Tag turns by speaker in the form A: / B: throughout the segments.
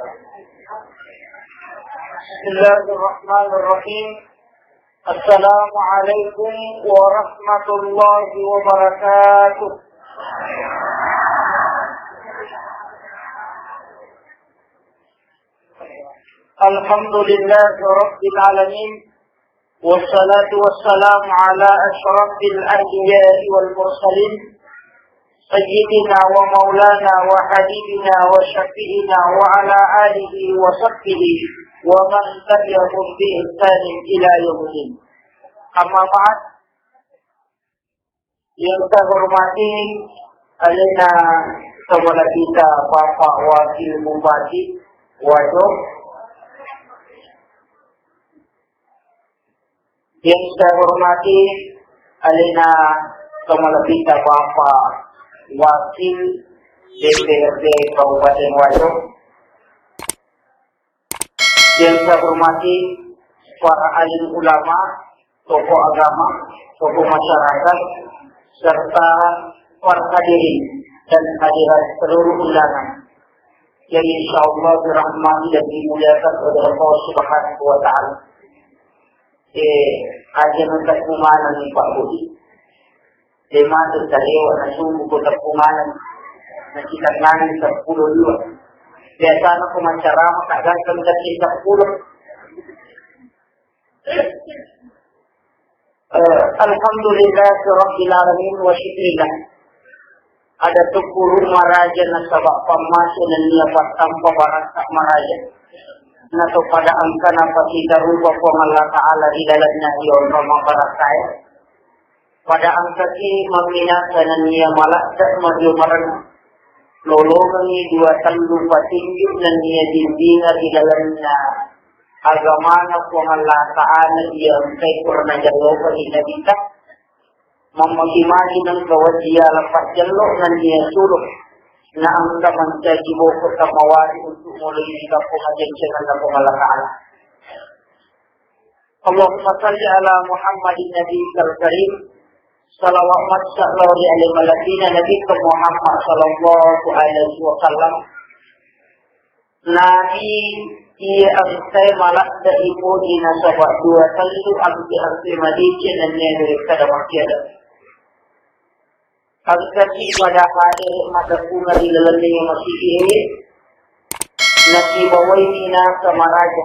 A: Bismillahirrahmanirrahim. Assalamualaikum warahmatullahi wabarakatuh. Alhamdulillahi rabbil alamin. Wassalatu wassalamu ala asyrafil anbiya'i wal mursalin. Sayyidina wa maulana wa habibina wa syafi'ina wa ala alihi wa sahbihi wa man tabi'ahum bi ihsanin ila yaumil. Amma ba'd. Yang saya hormati alina kepada kita Bapak Wakil Bupati Waduk. Yang saya hormati alina kepada kita Bapak Wakil DPRD Kabupaten Waduk. Yang saya hormati para alim ulama, tokoh agama, tokoh masyarakat, serta para hadirin dan hadirat seluruh undangan yang insyaallah dirahmati dan dimuliakan oleh Allah Subhanahu wa taala. Aja nang kumanan ni Pak Budi. Tema tadi wana sungguh kumanan na kita nganin sa 10 biasa ko mancarama kagan kami sa 10. Alhamdulillah rabbil alamin wa syukrillah. Ada 10 maraja na sabak pamaso na niya tanpa barat sa maraja. Na to pada angka na pasita rupa po Allah Ta'ala di dalamnya yon mamabarakaya. Pada angka ki maminasa na niya malaksa majumaran. Lolongan ni 2 talu patinggi na niya dimbinga di dalamnya. Agama na po Allah Ta'ala dia kay kurna jaloka hinabita. Mamagimagi ng kawasiya lapat jalo na niya sulok. Na ang kamantay kiboko sa mawari untuk mulai jika pengajian dan pengalahkan. Allahumma salli ala Muhammadin Nabi Karim. Salawat sallallahu alaihi wa Nabi Muhammad sallallahu alaihi wasallam. Nabi ia angkai malak da ipo di nasabah 2 kali angki madicin dan niya direkta da makiada. Pagkati pada hari mata bunga di dalamnya yang masih ini nasi bawai nina sama raja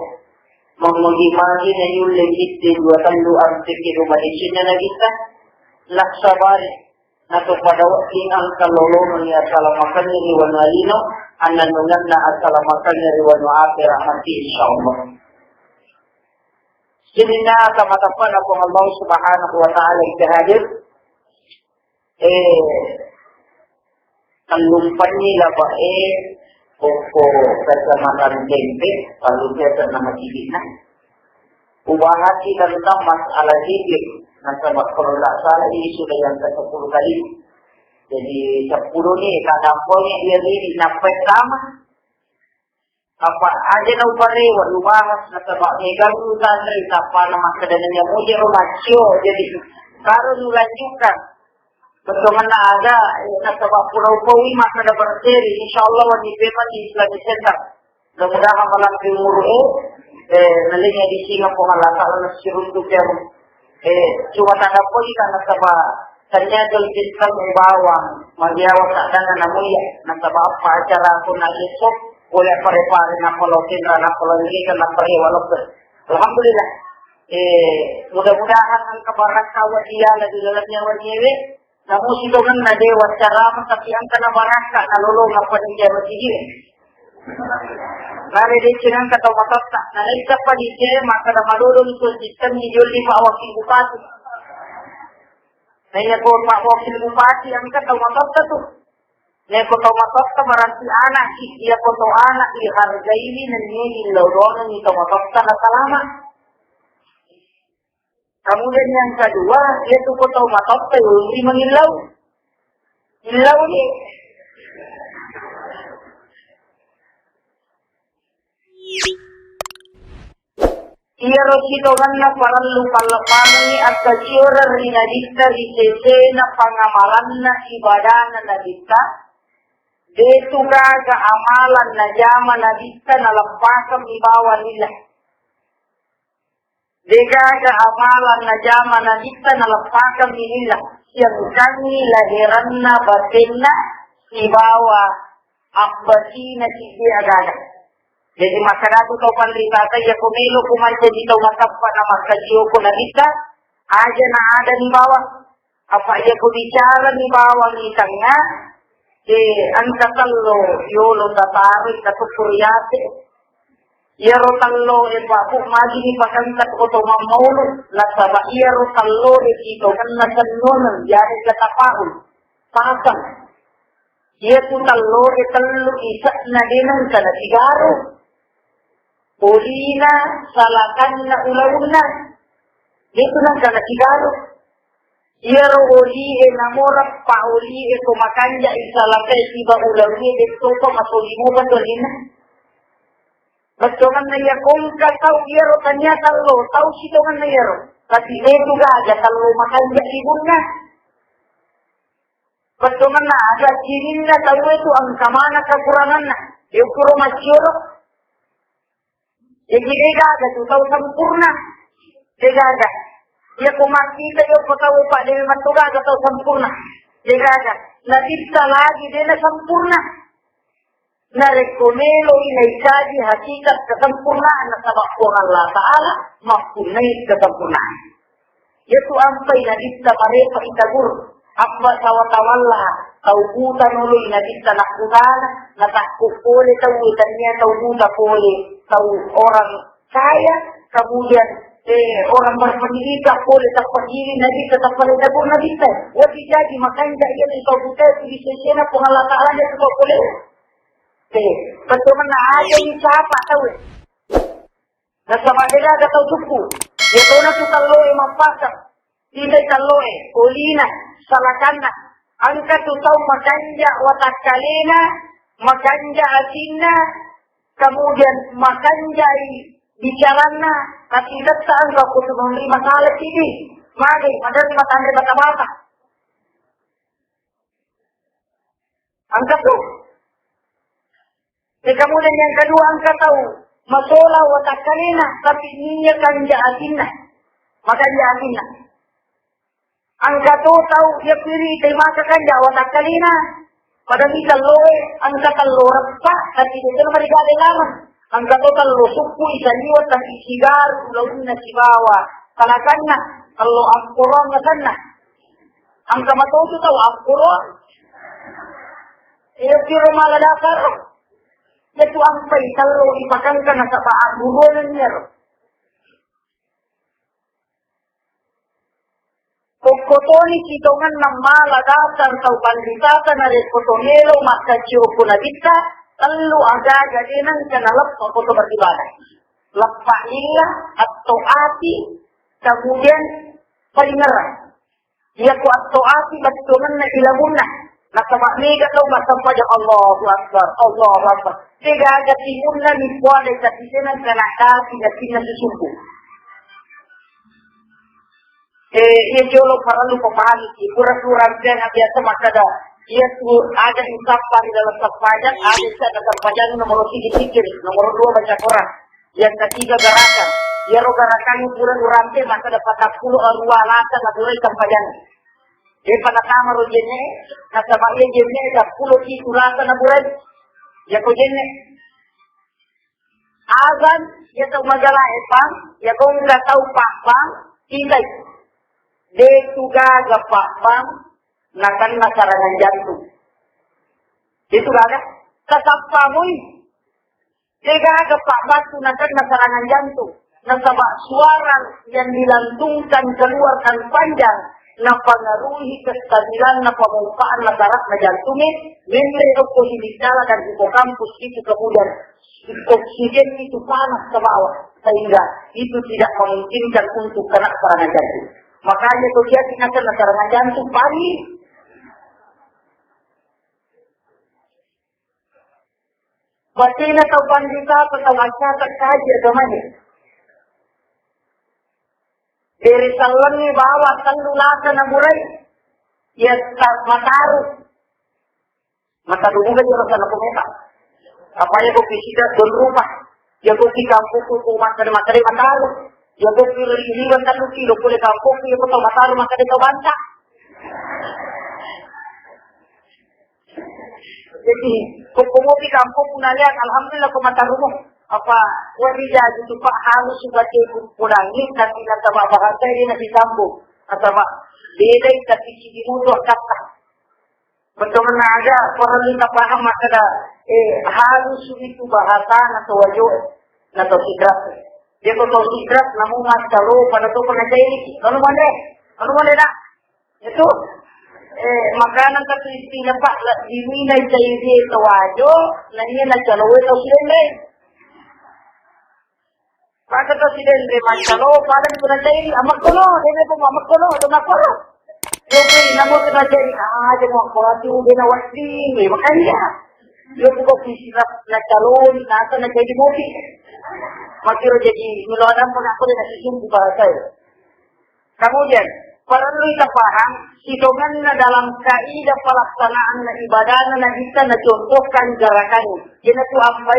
A: mengimagi na yung legit di 2 talu arti rumah di sini na kita laksabari na to pada waktu ang kalolong ni asalamakan ni riwan walino ananungan na asalamakan ni riwan wa akhir nanti insyaallah. Sinina kamatapan ako Allah Subhanahu wa taala ikahadir kalumpan nila ba koko kasamakan tempe lalu dia nama na ubahati tentang masalah zikir nasa kalau tak salah ini sudah yang ke-10 kali jadi 10 ni kadang-kadang dia ini sampai sama apa aja na upare walau bahas nasa baknegan utan rin apa nama kedananya mujir macio jadi karo nulanjukan bagaimana ada nasabah Pulau Pawi masa ada berseri insyaallah wani pema di Islamic Center mudah-mudahan malam timuru nalinya di singa po Allah Ta'ala nasiruntuk yang cuma tanda poin kan nasabah tanya dal sistem bawang magiawa sa dana namuya nasabah apa acara ko na isok boleh pare-pare na polotin na polongi kan na parewalok alhamdulillah mudah-mudahan ang kabarakawa dia lagi dalamnya waniwe. Namun itu kan na dewa cara tapi ang kanabaraka nalulong apa dia masih. Nare di cinang kata matak nare siapa di je maka na malulong itu sistem ni juli Pak Wakil Bupati. Nanya ko Pak Wakil Bupati ang kata matak tu. Nanya ko to matak maranti anak dia ko to anak dihargai ini nanti dilorong ni to matak na salama. Kemudian yang kedua, yaitu kota matok teori mengilau. Ilau ni. Ia rositogan na parang lupal-lupal ni at kasyura rinadista di sese na pangamalan na ibadah na nadita Itu gaga amalan na zaman na bisa nalampakan ibawa nila. Degaga amalan na zaman na bisa nalampakan nila. Yang kami lahiran na batin na ibawa akbasi na sisi agaga. Jadi masyarakat kau panlitata ya kumilo kumanca dito matapa na magkasiyo ko na bisa. Aja na ada ni bawah. Apa ya ko bicara ni bawah ni tanga. Angkatallo yolo tatari katukuryate yero tallo e babu magi ni pakankat ko to mamolo la saba yero tallo e kito kanna tannonan yare katapahul pasang yetu tallo e tallo isa na dinan kana sigaro polina salakan na ulawna yetu na kana sigaro Yero oli enamora pa oli e kumakanja isalaka iba ulawni dito pa masulimu ba dolina. Bastoman na yakong kataw yero kanya talo tau sitongan na yero. Kasi dito gaga talo makanja ibon na. Bastoman na aga kirin na talo ito ang kamana kakurangan na. Yung puro masyoro. Yung gaga ito tau sampurna. Gaga. Ya kumakita yung patawa din matuga atau sempurna. Jika nabisa lagi din na sempurna. Narekomelo inaikaji hakikat kesempurnaan na sabak po Allah Ta'ala mapunay kesempurnaan. Yaitu ampai nabisa marepa itagur. Apa sawatawalla taubutan uloy nabisa nakudana natakupole taubutannya taubuta pole tau orang kaya kemudian orang berpendidikan boleh tak berdiri Nabi tetap meledabu Nabi teh. Wajib jadi makanya ia tidak buta di sesena pengalaman dia tidak boleh. Betul mana ada yang siapa tahu? Nasama dia ada tahu suku. Dia tahu nak tahu emang pasang. Tidak tahu olina salakana. Angka tu tahu makanya watak kalena, makanya asinna, kemudian makanya bicarana tapi saan kau kutu memberi masalah ini mari ada lima tanda bata-bata angkat tu kemudian yang kedua angkat tahu masalah watak kalena tapi ninya kanja asinna maka dia asinna angkat tu tahu dia pilih terima kanja watak kalena pada misal loe angkat lorap tapi dia mereka ada lama Angka total lo suku isaniwa tang isigar ulawin na sibawa. Talakan na, kalau angkuron na sana. Angka matoto tau angkuron. Kiro maladakar. Ito ang paitalo ipakangka na sa paaguronan niya. Kukotoni kitongan ng maladakar tau panditata na rekotonelo makachio punadita. Lalu ada jadinan kenalap untuk beribadah. Lepas ilah atau ati kemudian pelingeran. Dia kuat atau ati betulan na ilabuna. Nakabak ni kataw masampa dyan Allahu Akbar, Allahu Akbar. Tiga ada timun na ni kuat ay katisinan kanaka tinasinan susuko. Ia jolo paralu pemahami. Kurang-kurang dan biasa makada. Ia ada ungkapan di dalam terpajang, ada terpajang nomor 3 pikir, nomor 2 baca Quran, yang ketiga gerakan. Ya gerakan bulan urante maka dapat 10 rualatan atau terpajang. Di pada kamar ujene, kata bayi jene 10 kisulatan bulan. Ya ko jene. Azan ya tahu majalah epang, ya ko enggak tahu pakpang, tidak. De tuga gapakpang nakan nasarangan jantung. Itu gak tetap pamui. Jika gepak batu nakan nasarangan jantung. Nasabak suara yang dilantungkan keluarkan panjang. Napangaruhi kestabilan na pemupaan masyarakat na jantungnya. Membre opositala dan hipokampus itu kemudian oksigen itu panas ke bawah. Sehingga itu tidak memungkinkan untuk kena serangan jantung. Makanya itu dia tindakan serangan jantung panik. Batina atau pandita atau masyarakat saja agamanya. Dari salonnya bawa tandulasa na buray. Ya mataruh. Mata dulu kan orang sana kometa. Apa ya kau pisida don rumah. Ya kau di kampung ku materi matalu. Ya kau pilih kan lu kilo boleh kampung ya kau matalu maka dia kau banta. Jadi kau di kampung pun lihat alhamdulillah kau mata rumah. Apa wajah itu pak harus sebagai kurangi tapi kata bahasa ini nasi sambung atau beda tapi sini mudah kata betul ada orang kita paham ada harus itu bahasa atau wajah atau sidrat dia kalau sidrat namun mas kalau pada tu pernah jadi lalu mana dah itu makanan tapi istilah pak ini nak jadi itu wajah nanya nak kalau itu sih Maka presiden dari Macalo, paling pernah jadi amak kono, dia pun amak kono, atau nak kono. Jadi namun pernah jadi aja mau kolati udah nawasi, makanya dia buka pisirap nak calon, nasa nak jadi mobi. Makanya jadi meluaran pun aku dah sisung bahasa. Kemudian perlu kita paham, hitungan dalam kaidah pelaksanaan ibadah na kita na contohkan gerakannya. Jadi itu apa?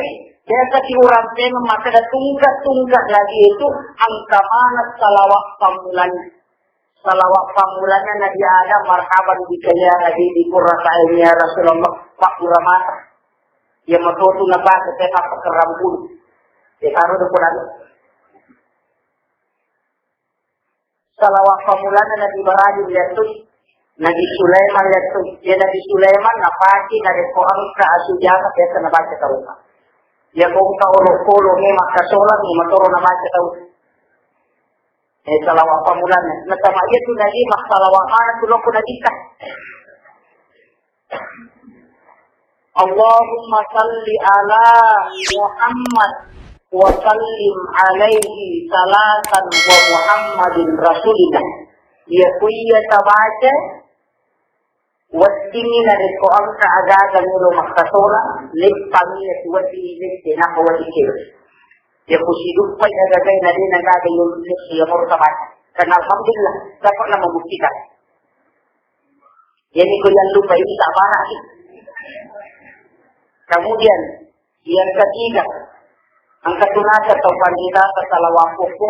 A: Biasa si orang saya maka ada tunggak lagi itu angka mana salawat pamulannya. Salawat pamulannya Nabi Adam marhaban bikaya Nabi di qurrata ainiya Rasulullah Pak Uramata. Yang matotu napa ketepak kerambul. Ditaruh di Quran. Salawat pamulannya Nabi Ibrahim lihatui. Nabi Sulaiman lihatui. Dia Nabi Sulaiman napaki dari Quran ke asujana biasa nabaca taruh. Ya kung kaulok-ulok ni makasolat ni maturo na baca tahu. Salawat pamulan. Natama iya tu lagi salawat tulok ko na dita. Allahumma salli ala Muhammad wa sallim alaihi salatan wa Muhammadin rasulillah. Ya kuya tabaca Wasdini na rin ko ang kaagagan nyo makasola, lipangin at wasdini din nakawalikin. Yung kusidupay agagay na din agagay yung siya mo sabat. Karena alhamdulillah, dapat na mabuktikan. Yan ko yan lupa yung isa para. Kemudian, yang ketiga, ang katunasa taupan kita sa salawat ko,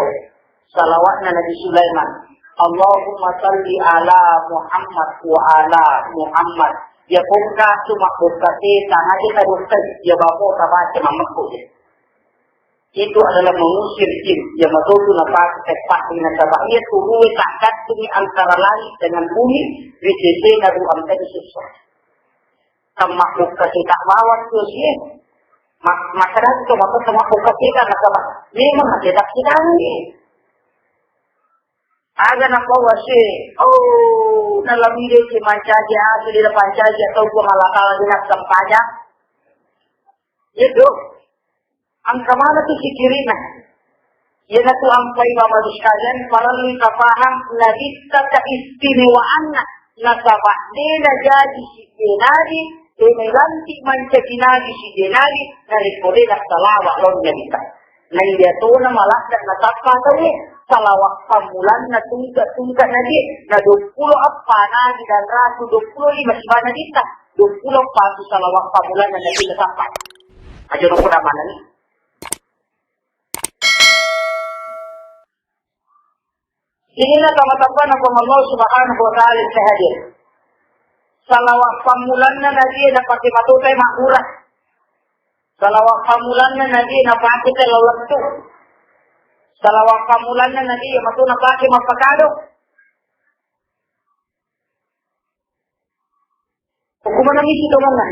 A: salawat na Nabi Sulaiman. Allahumma salli ala Muhammad wa ala Muhammad. Ya pungka cuma bukti tanah kita bukti ya bapo kabar cuma itu adalah mengusir jin yang betul nafas tepat dengan sebab ia turun takat ini antara langit dengan bumi BCC nabu amten susah. Makhluk kita lawan tu sih. Masyarakat itu makhluk kita nasabah. Memang ada kita ni. Aga na po wasi, nalamire si mancaja, sila na pancaja, atau kung malakala din at sampanya. Ito, ang kamala to si Kirina. Yan na to ang paibabadiskayan, palalui kapahang narita ka istinewaan na nasaba. Di na jadi si Denari, dinilanti manca kinagi si Denari, narikuli na salawa lon ganita. Na hindi ito na malakad na tapatawi. Salawat pamulan na tungkat na di na 20 apa na dan rasu 25 na dita 20 pasu salawat pamulan na nabi nasapat aja no kuna mana ni inilah teman-teman Allah Subhanahu wa taala sehadir salawat pamulan na nabi na pati matutay makurah salawat pamulan na nabi na pati telawatu salawat pamulan na nabi yang matu napake mapakado. Hukuman namin ito man.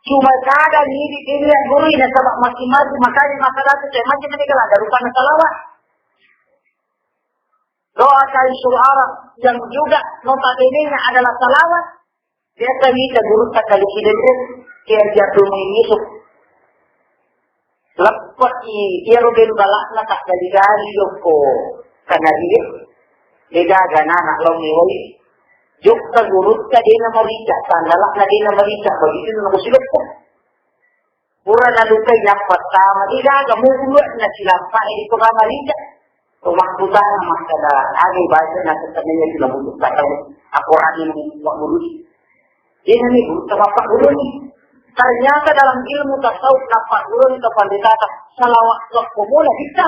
A: Cuma kada ni di diri yang guru ina sabak maki-maki makanya masalah itu saya macam ni kalau ada rupanya salawat. Doa kali surah Arab yang juga notabene-nya adalah salawat. Biasa kita guru tak kali hidup dia jatuh menyusup. Lepas dia rubin balak na tak dari yoko karena dia gana anak long niwali juk tergurut ka dia na marica sandalak na dia na marica begitu na musilok po pura na lukay na pertama dia gamuluan na silampa di ko marica tumakbutan na makada agi bahasa na sa kanila sila butuk kataw ako ani mo magurus Ini nih guru sama Pak Guru nih. Ternyata dalam ilmu tasawuf Pak Guru itu pandita salawat kumula bisa.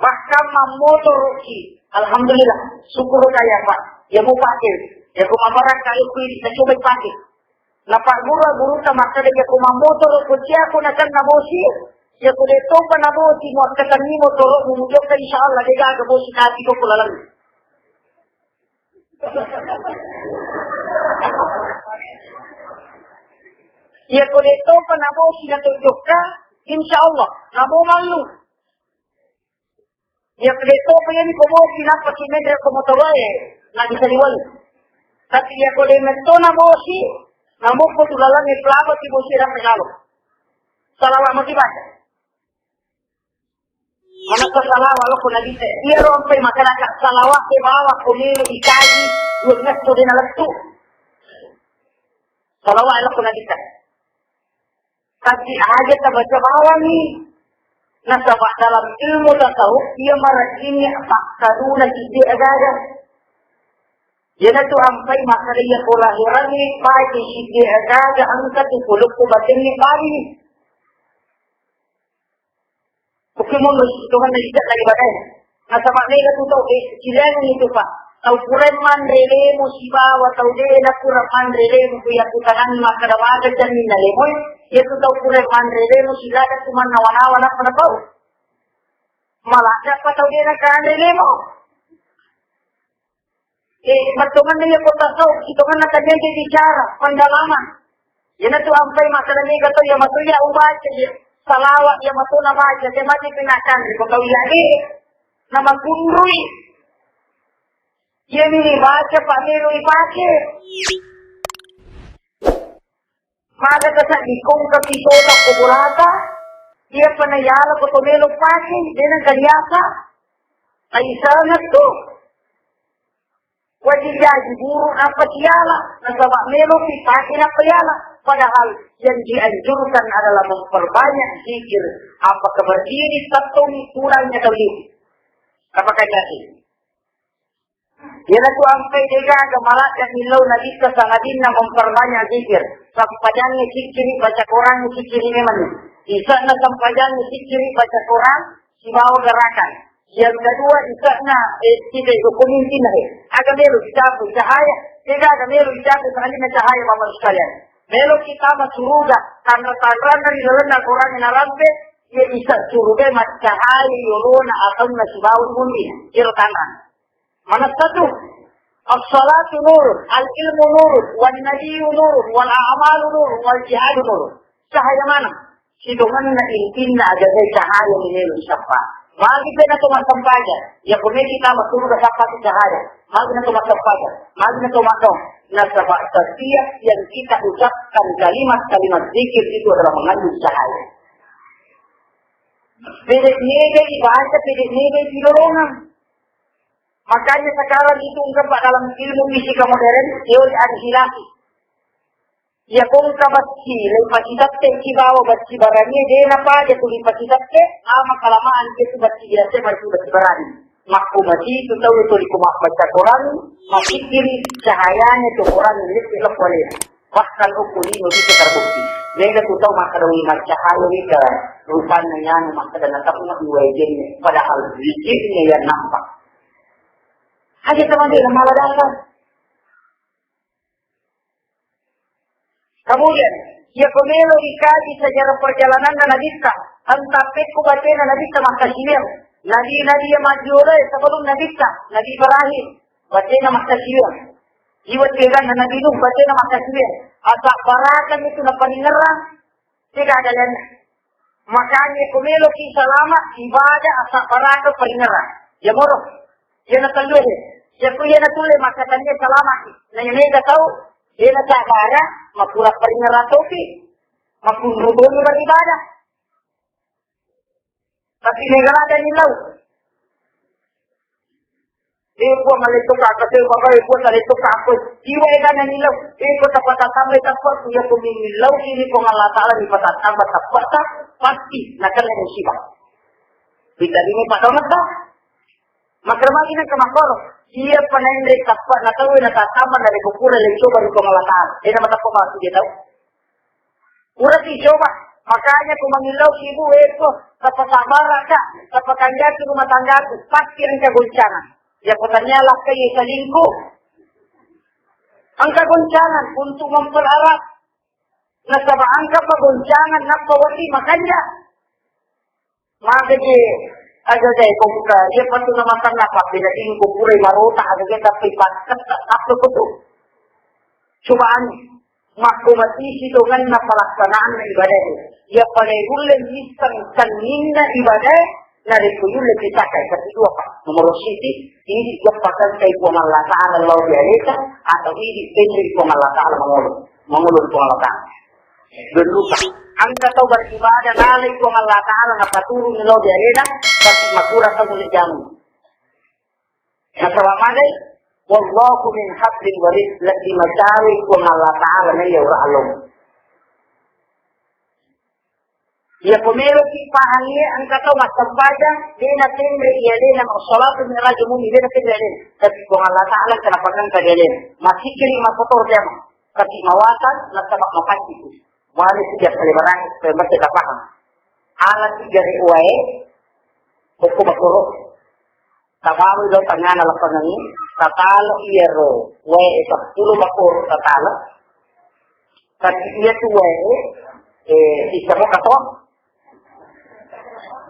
A: Bahkan memotoroki. Alhamdulillah, syukur kaya Pak. Ya mau pakai. Ya ku mamaran kayu kuih, saya coba pakai. Nah Pak Guru sama kada ya ku memotoroki siapa nak nabosi. Ya ku deto pa nabosi mo katani motorok mumujok ka insyaallah dia agak bosi kati ko pulalang. Ya kalau itu penabo sudah tunjukkan, insya Allah, kamu malu. Ya kalau itu pengen kamu kenapa sih mereka kamu terlalu, nak bisa diwali. Tapi ya kalau itu nabo sih, kamu ketulangan pelabut di bosi dan pengalu. Salawat motivasi. Mana salawat lo pun lagi saya. Dia rompai masyarakat salawat ke bawah kumilu dikaji, dua meter di dalam tu. Salawat lo pun lagi saya. Tapi aja baca bawah ni. Nasabah dalam ilmu tasawuf dia merakini faksaduna ide agama. Yana tu ampai masalah kelahiran ni baik ide agama angkat tu kuluk batin ni bari. Pokemon Tuhan tidak lagi bagai. Nasabah mereka tu tahu silang itu Pak. Tahu kureman rele musibah atau dia nak kureman rele musuh yang kutangan maka dapat jamin nalemoy. Dia tu tahu kureman rele musibah ada cuma nawan-nawan apa nak tahu. Malah siapa tahu dia nak kan rele mo. Berteman dia kota tahu itu kan nak dia bicara pendalaman. Yana tu ampai masalah ni kata ya matu ya ubah je. Salawat ya matu nama aja dia mati pinakan di kota lagi. Nama kundui. Dia ni baca Pak Melu dipakai. Maka kesak dikong ke pisoda kuburata. Dia penayala ke Melu pakai. Dia nak kaliasa. Ay sangat tu. Wajib jadi burung apa tiala. Nasabak Melu dipakai nak tiala. Padahal yang dianjurkan adalah memperbanyak zikir. Apakah berdiri satu kurangnya tauhid. Apakah jadi? Dia tu ampai dega gemalat yang hilau nabi kesangadin na memperbanyak zikir. Sampajannya zikir baca Quran zikir ini mana? Isa na sampajannya zikir baca Quran si bawa gerakan. Yang kedua isa na tidak hukumin tinai. Agak melu kita cahaya. Tidak agak melu kita sekali cahaya mama sekalian. Melu kita masuruga karena taran dari dalam Quran yang narampe ia isa suruga mat cahaya yolona atau nasi bawa mundi. Kira tanah. Mana satu? As-salatu nur, al-ilmu nur, wal-nabiyyu nur, wal-a'malu nur, wal-jihadu nur. Cahaya mana? Sidungan na intinna ada cahaya minelo siapa. Magi na tumatang paja. Ya kung kita matulog sa pati cahaya. Magi na tumatang paja. Magi na tumatang. Nasa setiap yang kita ucapkan kalimat-kalimat zikir itu adalah mengandung cahaya. Pede-pede bahasa pede-pede dilorongan. Makanya sekarang itu ungkap dalam ilmu fisika modern, teori anihilasi. Ya kung kabasi, lepasitatte kibawa basi barani, dia napa dia tulis pasitatte, ama kalamaan itu basi biasa basi barani. Makumati itu tahu itu dikumak baca Quran, makikiri cahayanya itu Quran ini tidak boleh. Bahkan ukuli itu terbukti. Mereka tu tahu maka dawi cahaya itu rupanya yang maka dan tak nak diwajib. Padahal zikirnya yang nampak. Hanya teman dia malah datang. Kemudian, ia pemilu dikaji sejarah perjalanan dan Nabita. Antapit ku baca Nabita makasihir. Nabi yang maju sebelum Nabita. Nabi Ibrahim. Baca makasihir. Iwat kira Nabi Nuh baca makasihir. Atak barakan itu napaningerang. Tidak ada yang. Makanya pemilu kisah lama ibadah asak barakan paningerang. Ya moroh. Ya nakalure. Ya kuya natulay makatanya selamat. Na yun ay kataw. Dia nagkakara. Mapurak pa rin nga topi. Mapunrubon yung beribadah. Tapi negarada nilaw. Eko malitok ka. Kasi baka eko malitok ka ako. Iway ka na nilaw. Eko tapatatamay tapos. Kuya kuminilaw. Ini ko nga latala ni patatamay tapos. Pasti nakalang yung siba. Bita din may patamat ba? Magramagi ng kamakoro. Dia penendek tapat na tahu na tatama na rekupura lecoba di pengalatan. Dia nama tak pemasukan dia tahu. Udah dicoba. Makanya aku mengilau si ibu itu dapat sabaran kak, dapat tanggaku rumah tanggaku pasti angka goncangan. Ya katanya lah kayak selingkuh. Angka goncangan untuk mempelarat. Nah sama angka pegoncangan nak pawati makanya. Maka je ada deh komputer dia pasti nama sana apa beda ini komputer marota ada kita pipat apa betul. Cobaan makumati itu kan pelaksanaan ibadah ya pada bulan misal kanina ibadah dari kuyul kita kayak itu apa nomor siti ini dikatakan kayak Allah Taala Allah biasa atau ini dipendiri Allah Taala mengulur Allah Taala berluka angka tahu beribadah nalai Allah Taala ngapa turun Allah biasa tapi makura kamu jamu nah selama wallahu min hablin warid lagi macawi kung Allah Ta'ala na yaw ra'along. Ya pumero si pahangi ang kataw masabaja di natin riyalin ang salatu min radyo mo hindi natin riyalin. Tapi kung Allah Ta'ala kanapagang kagilin. Masikiri makotor diya mo. Kasi mawasan nasabak mapati ko. Wali siya sa libarang sa magkakapahang. Alat siya riuwae o kumakuro. Tamawi daw tangana lapanangin. Tatalo iyero, wae sapuluh makuro tatalo. Tapi iya tu wae, isa mo katon.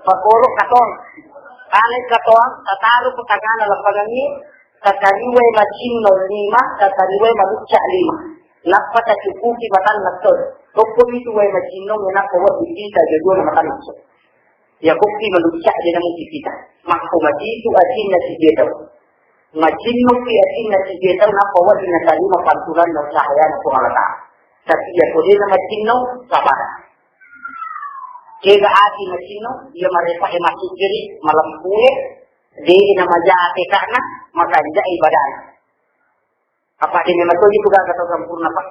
A: Makuro katon. Alay katon, tatalo po tagana lapangangi, tatariwe macino 5, tatariwe malutsa 5. Napata cukupi matan naktod. Kung itu wae macino, nga nakuha kita, jadwa na matan naktod. Ya kupi malutsa din naman kita. Makumati itu asin na si Jedaw. Majinno fi asinna sijeta na pawadi na talima pantulan na cahaya na pumalata. Tapi ya kode na majinno sabar. Jega ati majinno dia mereka masih kiri malam kue dia na majate kana makanja ibadah. Apa ini metode juga kata sempurna pak?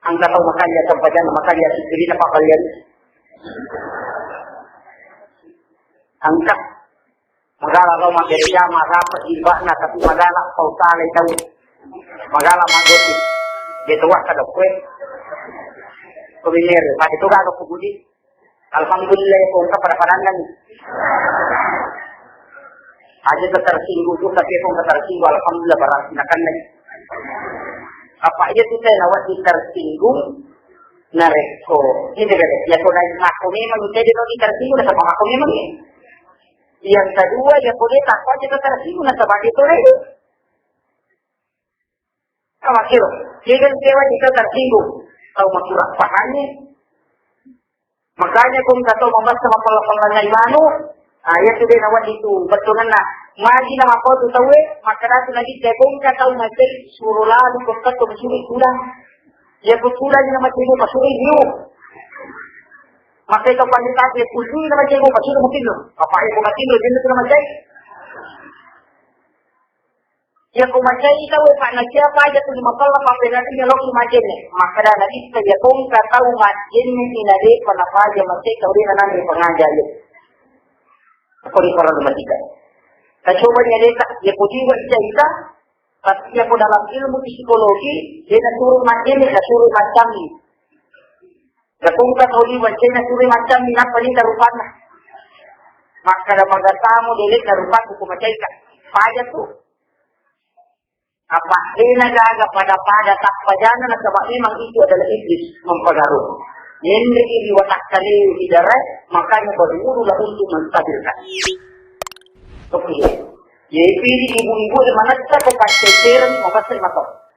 A: Angka tahu makanya sempadan makanya kiri na pak kalian. Angka magala raw magerya marapa iba na tapi magala pautala itaw magala magoti dito wa kada kwe kuminer pati to ga ko budi alhamdulillah ko ka paraparangan aja tersinggung tu tapi ko tersinggung alhamdulillah barang sinakan lagi apa aja tu saya lawat tersinggung nareko ini kan ya ko na ako memang jadi no tersinggung sama ako memang yang kedua dia boleh takwa kita tersinggung sebagai itu lagi. Sama kira, jika kita tersinggung, tahu maksud pahannya. Makanya kung tahu membahas sama pelanggan imanu, ayat sudah nawat itu betul nak. Mari nama apa tu tahu maka tu lagi kung tahu macam suruh lalu kung tahu masuk kurang. Ya berkurang nama cikgu masuk itu. Maka ito panitag ya kulli naman kayo kasi na matino. Kapay ko matino din na naman ya kumatay itaw pa nagsiapa ya to mapal pa penalty na lok imagine maka na lista ya kung kataw matin ni tinade panapa ya matay kawri na nang pangajayo. Ako rin para lumatika. Kacoba niya dita ya pujiwa siya ita pati ako dalam ilmu psikologi dia naturun matin na surut macam ni. Kung katuli wajah na suri macam ni napalin karupan na. Maka na magatamu dilit karupan ko kumacay ka. Paya to. Apa nagaga pada takpadana na sabak memang itu adalah iblis mempagaruh. Hindi iliwatak kali idarat makanya bermurulah untuk menstabilkan. Oke. Jadi ibu-ibu di mana kita kepaceceran makasih matok.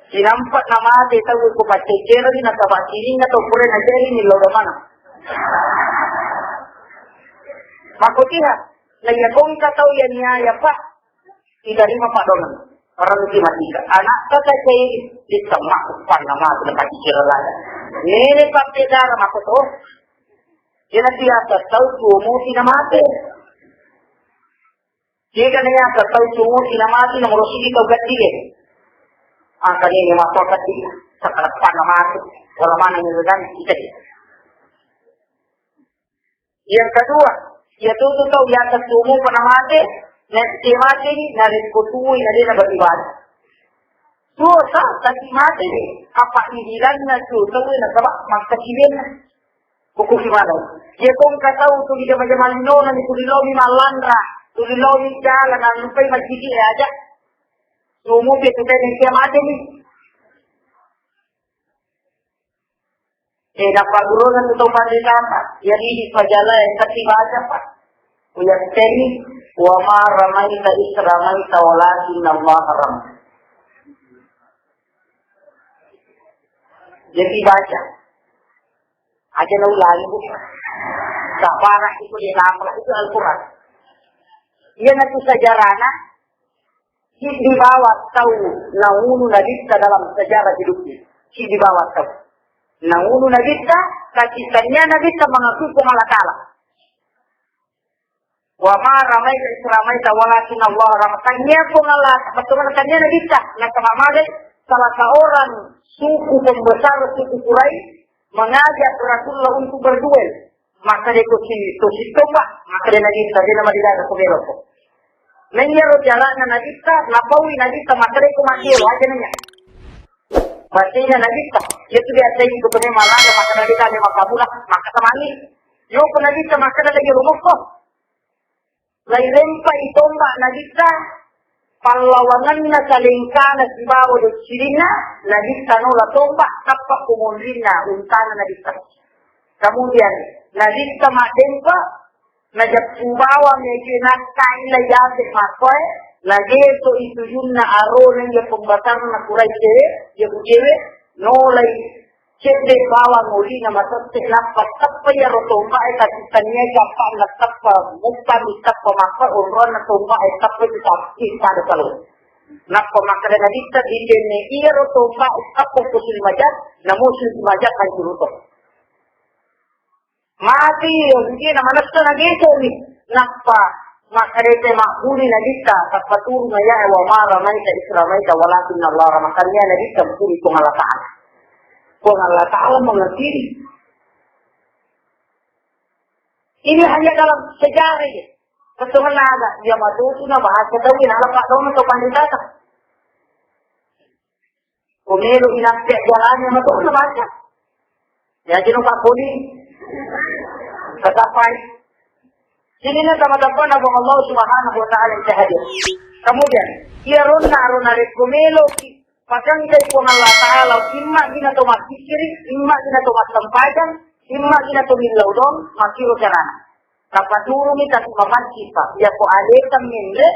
A: Sinampak nama dia tahu ko paceceran na kabasirin na to pure na jeri ni lodo mana. Makutiha, lagi kong kataw yan niya ya pak. Idari mapadongan. Orang lebih mati. Anak kata saya bisa makupan nama sudah paceceran lagi. Nene pakte dara makuto. Yana biasa tahu kumu sinamate. Jika niya tahu kumu sinamate na morosiki kau gati angka ini masalah di sekarang nama orang mana yang sedang kita. Yang kedua, yaitu tahu yang ketumu pernah mati Nanti mati ni narin kutui nari na beribadah. Dosa tapi mati ni apa hilang na tu tahu na sebab masa kibin kuku gimana? Dia kong kata tu di jam-jam lino nanti tu dilomi malandra, tu dilomi jalan dan lupai masjid aja. Semua dia tu nanti mati ni. Dapat guru dan tutup pandai apa? Jadi di pajala yang kasih baca pak. Yang tadi wa ma ramaita is ramaita walakin Allah haram. Jadi baca. Aja ulangi bu. Tak parah itu di nama itu Al-Quran. Ia nanti sejarahnya di bawah tahu naunu nabita dalam sejarah hidupnya. Di bawah tahu. Naunu nabita kacitannya nabita mengaku Allah Ta'ala. Wa ma ramaita is ramaita walakin Allah haram. Tanya Allah betul tanya nabita. Nah sama salah seorang suku pembesar suku Quraisy mengajak Rasulullah untuk berduel. Maka dia kusi tombak, maka dia nabita dia nama dia keberok. Menyero jalan nabita, nabawi nabita maka dia kumati aja nanya. Maksudnya nabita, itu biasa itu punya malah maka nabita ada makabulah, maka temani. Yo nabita maka ada lagi rumah kok. Lain rempai tombak nabita. Pallawangan na kalingkana si bawo do sirina nabita no la tomba tappa kumundrina untana nabita. Kemudian nabita madempa najap subawa meje nakai la yase makoy lagi to itu yunna aron yang pembatar na Quraisy ya bujewe no lai cede bawa ngoli na masatte nappa tappa ya rotomba eta tanya japa na tappa mukta tappa maka urron na tomba eta tappa kita ada kalau nappa maka na dita dijene iya rotomba tappa kusul majat na musul majat kan turuto mati hindi na manasta na geto ni nappa maka rete makuli na dita tappa turu na ya wa mara maita isramaita walakin Allah makanya na dita mukuli kung Allah Ta'ala. Kung Allah Ta'ala mengerti. Ini hanya dalam sejarah. Betul ada. Dia madu itu na bahasa tawin. Alam pak daun atau panditata. Kumelu inaktiak jalannya madu na baca. Ya jinong pak kuli. Katapai. Sini na tamatapan abang Allah Subhanahu wa Ta'ala yang hadir. Kemudian. Ia runa kumelu Padang kay kung Allah Ta'ala, imma gina to magkikiri, imma gina to magsampadan, imma gina to milawdom, makiro jarana. Kapaturo mi kasi mamansipa, ya ko aletam minle,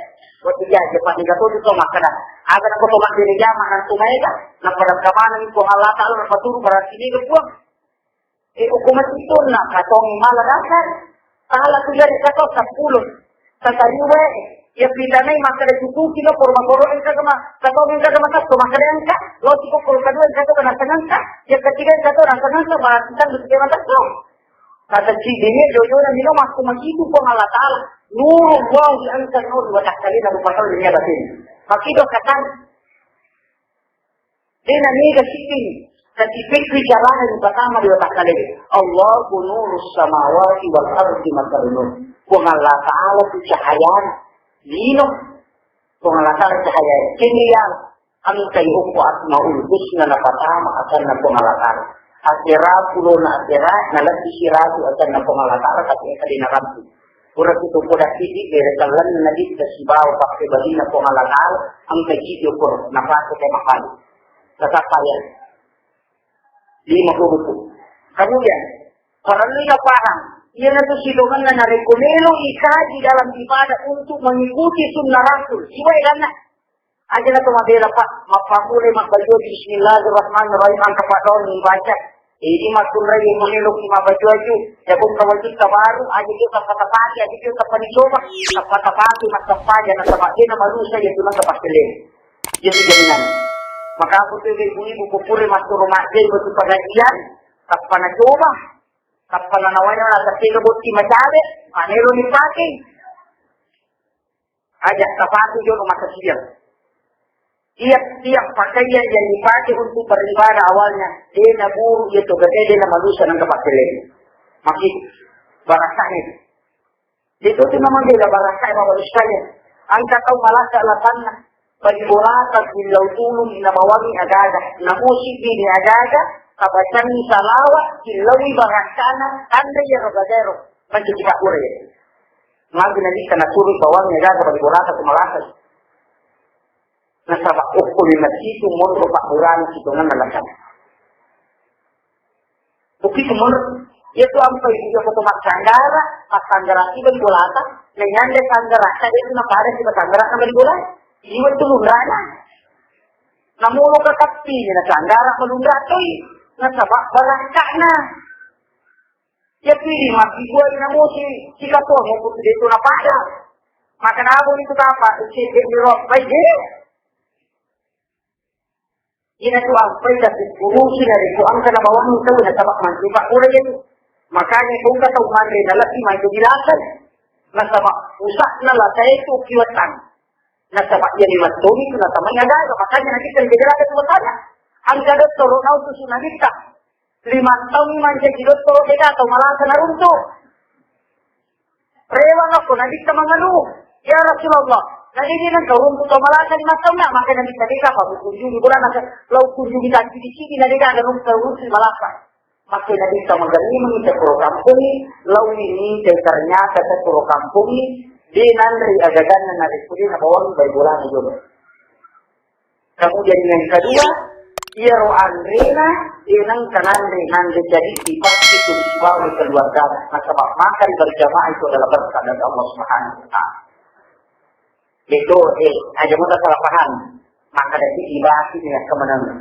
A: wati ya, jepat nigato dito makana. Aga na ko to magdirigama ng tumayga, na padagkamanan kung Allah Ta'ala na paturo para sinigat ko. Ukumat ito na katong maladasan, Ta'ala tulari kato sa pulot, sa taliwe, ya pilanay maka ada cukup kilo korma korma itu kama kata minta kama satu maka ada angka lo cukup korma kedua itu kena angka ya ketiga itu angka angka bahas kita bersih mata so kata cidini jojo dan milo masuk masjidu pun Allah Ta'ala nuru wow di angka nuru wadah kali lalu pasal dunia batin makido kata dina niga sini tapi fikri jalan yang pertama di wadah kali Allahu nurus samawati wal ardi makarunur pun Allah Ta'ala itu cahaya Lino, pengalasan cahaya kini yang angkai uku asmaul husna na pertama akan na pengalasan. Akhirat pulau na akhirat na lebih siratu akan na pengalasan tapi akan dinarampu. Kurang itu kuda sidik dari kalan na di kesibaw pakai bali na pengalasan angkai sidik ukur na pakai makan. Tetap kaya 50 Kemudian orang ini paham. Ia itu silungan na rekomelo ikaji dalam ibadah untuk mengikuti sunnah Rasul. Iwai dana. Aja na tumadela pak. Mapapule makbajo bismillahirrahmanirrahim. Ang kapadon baca. Ini masul rai menelo kima baju aju. Ya kung kawajud kabaru. Aja kita katapagi. Aja kita panicoba. Katapagi magkapaja na tamakdin na malusa. Yan tulang kapasilim. Yan jaminan. Maka ako ito ibu-ibu kupuri masul rumah din. Betul pagajian. Kapanacoba. Kapalanawan na nagkasino buti masabi, manero ni pake. Ajak kapatu yun umakasiyang. Tiap pakaian yang dipakai untuk beribadah awalnya, dia na guru itu gede dia na malusa ng kapasilen. Makik, barasahin. Dito ito naman nila barasahin mabalusanya. Ang kataw malasa alasan na. Pagbulatag nilaw tulong inamawagi agaga. Namusik ni agaga. Kabacan ni salawa. Kilawi bangakana. Anday ya rogadero. Mancucika ure. Mga ginalita na suruh bawang agaga. Pagbulatag kumalasas. Nasabak uko ni masitu munro pakuran situngan nalasan. Bukti sumunod. Itu sampai juga ketemu sanggara, pas sanggara itu berbolata, dengan dia sanggara, saya itu nak ada si sanggara sampai berbola, jiwa itu lundrana. Namun lo kekapi, na sanggara melundra tuh, na sabak balangkana. Ya pilih mati gua ini namun si katua mau putih itu nak pada, makan apa itu apa, si berok baik deh. Ini tuh apa itu urusi dari tuan karena bawang itu na sabak mati pak udah itu. Makanya kung kataw mandi na laki may kubilasan. Nasama usak na latay ito kiwatan. Nasama yan ni matumi ko nasama nga gaga. Makanya nakita ang bigilatan sa matanya. Ang gadot to ronaw to sunagita. 5 taon man siya gilot to. Ika to malasa na runto. Rewang ako nagita mga lu. Ya Rasulullah. Nagiging ka runto to malasa 5 taon na. Makanya nagita ka pa. Kunjungi ko na law kunjungi ka. Sidi-sidi na nagita ganun sa runto malasa. Makin nabi kita menggalimi ke puro kampung ini ternyata ke puro kampung di nandri agagan na narisuri na bawang baybulan juga. Kemudian yang kedua, iro andrina inang kanandri nandri jadi sifat itu sebagai keluarga. Sebab makan berjamaah itu adalah berkah dari Allah Subhanahu wa taala. Itu aja mudah salah paham. Maka dari dibahas ini ya kemenangan.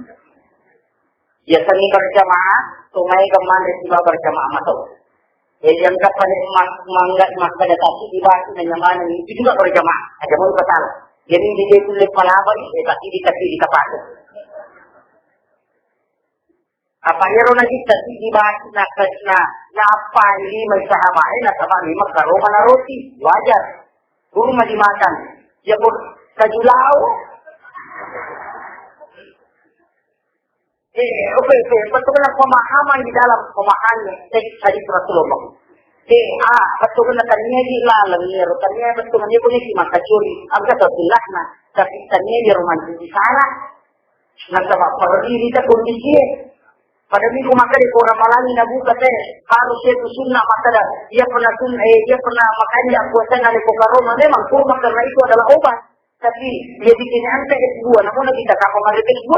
A: Ya seni berjamaah, sungai keman resiba berjamaah masuk. Yang kapan mangga maka datasi dibahas nyaman itu juga berjamaah. Ada mau betul. Jadi dia tulis palaban, tapi dikasih di kapal. Apa yang orang kita dibahas na apa ini sahabat nak sama 5 karo mana roti wajar. Rumah dimakan. Ya pun kajulau. Betul pemahaman di dalam pemahaman teks hadis Rasulullah. Betul tanya di lalang ni, tanya betul dia punya si maka curi. Angkat tertulah na, tapi tanya di rumah di sana. Nasabah pergi di kondisi. Pada minggu maka di orang Malangi nabu kata harus itu sunnah maka dia pernah makanya puasa ngali pokaroma memang kurma karena itu adalah obat. Tapi dia bikin angka S2, namun kita kapal ada S2.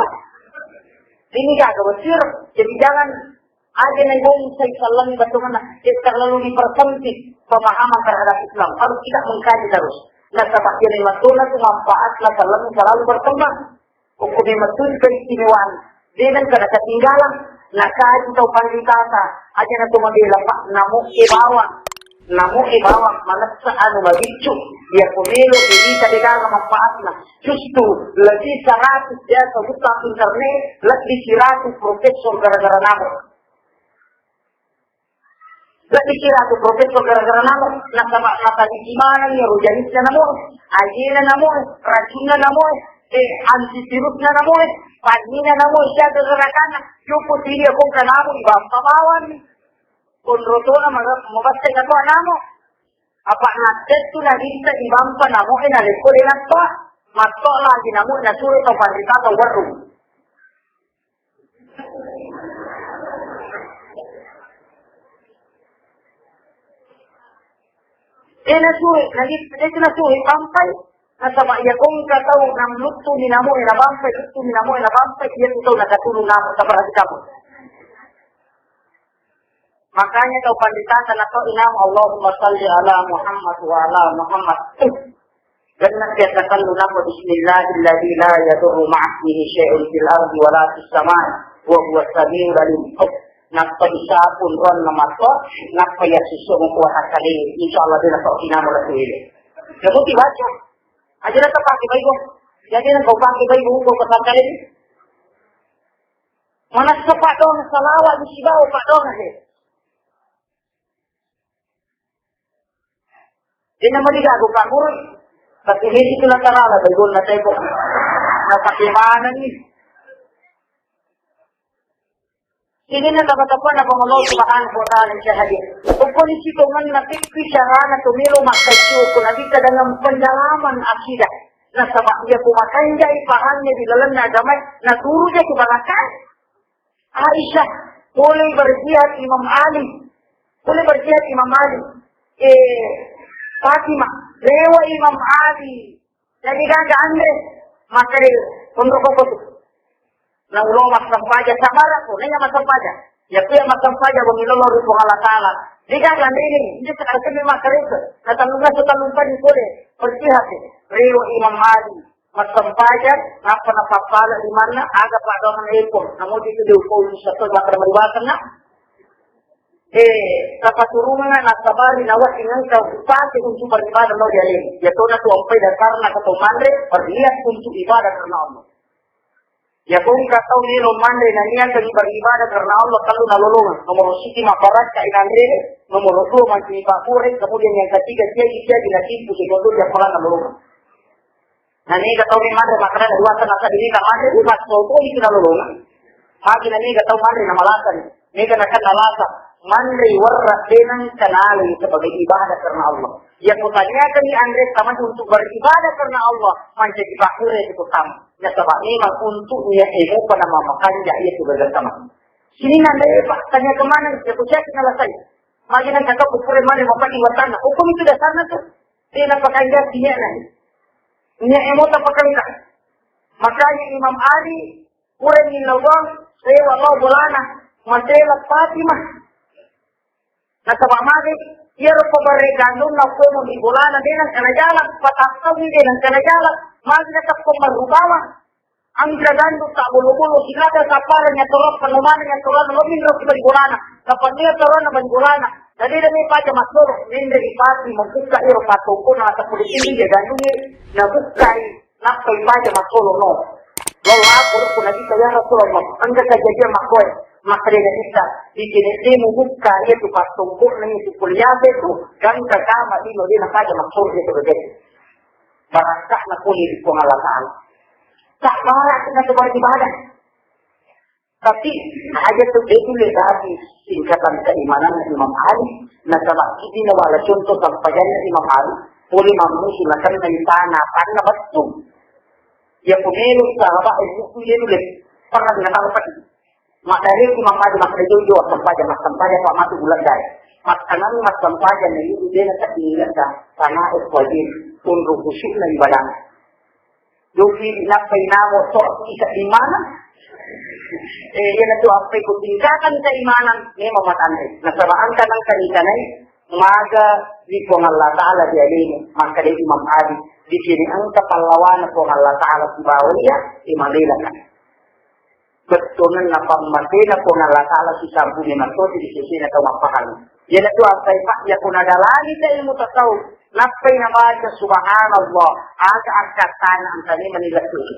A: Ini gak besar, jadi jangan ada yang saya salam bagaimana terlalu dipersempit pemahaman terhadap Islam. Harus tidak mengkaji terus. Nah, sebab yang matuna itu manfaatlah salam selalu berkembang. Hukum matun keistimewaan. Dengan kada ketinggalan, nah kaji atau panditata, aja na tumagila pa, namu ibawang manasa magicu, dia pemilu ini kadang manfaatnya. Justru lebih 100 dia kebuka internet, lebih 100 profesor gara-gara namu. Lebih 100 profesor gara-gara namu, nah sama kata di gimana nih, rujanisnya namu, ajina namu, racunnya namu, antivirusnya namu, padminya namu, siya gara-gara yung putili akong kanamo, ibang pamawan. Kung roto na mabasta ka to, anamo. Apa natin ito na dito, ibang panamo, nalikuli na to. Mato lagi na mo, nasuro ito parita sa warung. Nasuri, pampay. Nasama iya kong kataw ng luto ni namo, inabampay, iya ito nakatulong namo sa parati kamo. Makanya kau panditatan atau inam Allahumma salli ala Muhammad wa ala Muhammad. Dan nakiyatakan lunam wa bismillahilladzi la yadurru ma'asmihi syai'un fil ardi wa la fis samai wa huwa samiul alim. Nakpa isa pun ron namato, nakpa ya susu kuat kali. Insyaallah dia nak inam la tuile. Kamu dibaca. Aja nak pakai baik. Jadi nak kau pakai baik kau kata kali. Mana sepak dong salawat di sibau pak dong aja. Ini naman ako pangurot. Pati hindi ko nakarala, bago na tayo po. Napakimanan ni. Sini na kapatapuan na Allah subhanahu wa ta'ala siya hadir. Kung ito man natikpi siya na tumilo makasyo, kung nabita dengan pendalaman akidah. Na sabak dia kumakanja ipahannya di dalam agama, na turu dia kebalakan. Aisyah, boleh berjihad Imam Ali. Boleh berjihad Imam Ali. Fatimah, lewa Imam Ali. Jadi ganda Andre, maka dia, untuk kokotu. Na ulo masampaja samara ko nanya masampaja ya pia masampaja wa milolo rupo Allah taala diga gandini ndio takasema makareka na tanunga tutalumpa ni kule percihati riwa Imam Ali masampaja apa na papala di mana aga pada maneko namun itu diupo satu bakar mariwatan na kapaturungan na sabari na wasi ng kaupati untuk beribadah lo dia ini ya tona tu ampai dasar na katumandre perlihat untuk ibadah karena Allah. Ya kung kataw nilo mande na niyan kami beribadah karena Allah kalau nalulungan. Nomor siti maparat ka inandre, nomor 2 masih bakure, kemudian yang ketiga dia dinatipu segundo dia pula nalulungan. Nah ini kataw ni mande makana dua nasa diri ka mande umat soto itu nalulungan. Hagi na ni kataw mande na malasan, ni kanakan nalasa mande warra denang kanali sebagai ibadah karena Allah. Ya kutanyakan ni Andre sama untuk beribadah karena Allah menjadi bakure itu sama. Ya sebab memang untuk niat ilmu pada mamakan dia itu bersama. Sini nanti Pak tanya kemana? Ya saya kenal saya. Mungkin kakak ukur mana mau pakai watana. Hukum itu dasarnya tuh. Dia nak pakai dia niat nanti. Niat ilmu tak pakai tak. Makanya Imam Ali kurang nilawang saya Allah bolana masalah Fatimah. Nah sebab mari ia rupa berregandung nak kau di bolana dengan kena jalan patah tahu dengan kena jalan. Magna tak pemarubawa ang gagando sa bulubulo sinada sa para niya turok panuman niya turok lumin ro sa banggulana kapag niya turok na banggulana dali dami pa sa masuro ninde ipati magbuka iro patungko na sa pulitin niya gandungi na bukay nakay pa sa masuro no lola puro ko nagita yan rasulullah mo ang gagagaya makoy makrena isa ikiniti mo buka ito patungko na ito pulyate ito gan kagama ino din na pa sa masuro ito gagaya barakah na kulit ko Allah Ta'ala. Tak malah kita beribadah. Tapi hanya tu betul dari singkatan keimanan Imam Ali. Na sabab ini nawala contoh sampayan Imam Ali. Boleh mamusilakan dari tanah karena betul. Ya pemilu sahabat itu dia dulu pernah dengan apa? Maka dari Imam Ali maka jojo sampayan Pak Matu bulan dari. Makanan mas sampayan itu dia nak diingat tanah wajib untuk khusyuk na ibadah. Doki napay namo so isa imanan. Yan na to apay kung tingkakan sa imanan ni mamatanay. Nasabaan ka ng kanikanay, maga di po ng Allah Ta'ala di alin, maka di Imam Ali, di sini ang kapalawan po ng Allah Ta'ala si Bawaliya, imalila ka. Betulan na pamati na po ng Allah Ta'ala si Sabu ni Mato, di sisi na kamapahal. Yan na to apay pa, ya kung nadalani sa ilmu tasawuf, napay na baca subhanallah aga angkatan ang tani Manila Suci.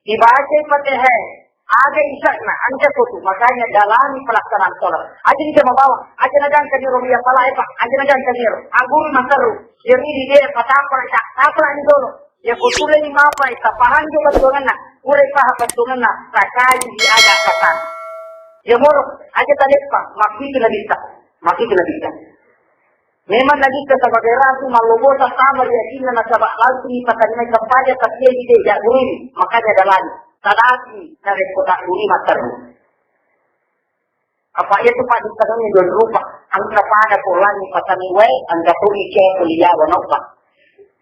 A: Dibaca Fatihah aga isyak na anja tutu makanya dalami pelaksanaan sholat. Aja ni mabawa, aja nagang kaniro biya pala epa, aja nagang kaniro. Agur masaru, jadi dia patapar tak tapra ni dolo. Ya kutule ni mapa ita pahan jo batungan na, ure paha batungan na, takai di aga katan. Ya moro, aja talepa, maki kena bisa. Maki kena bisa. Memang lagi ke sebagai ratu malubo sa kamar yakin na sabak lalu patanya kampanye tapi dia tidak gurih makanya ada lagi tadaki dari kota gurih matermu. Apa itu Pak ditanya don rupa angka pada polan patani we angka tuli ke kuliah wanopa.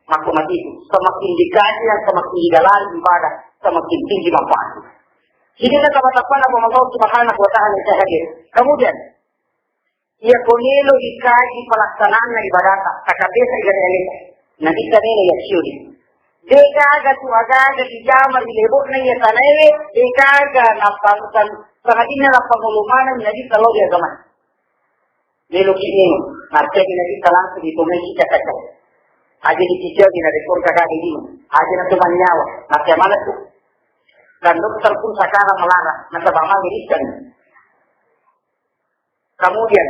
A: Maku mati itu semakin dikaji dan semakin digalari ibadah semakin tinggi manfaat. Ini nak katakan apa Allah Subhanahu wa Ta'ala hadir. Kemudian ia ponelo ikaji pelaksanaan na ibadah kakabesa igara elita na kita nila ya syuri dekaga tu agaga dijamar dilebok na iya tanaye dekaga na pangkan sangadina na pangulumanan na di talo di agaman lelo kini marke di nadi talang di tunai kita kaca aja di cicil di nadi kur kakak di aja na tuman nyawa marke mana tu dan dokter pun sekarang melarang na sabama miriskan. Kemudian,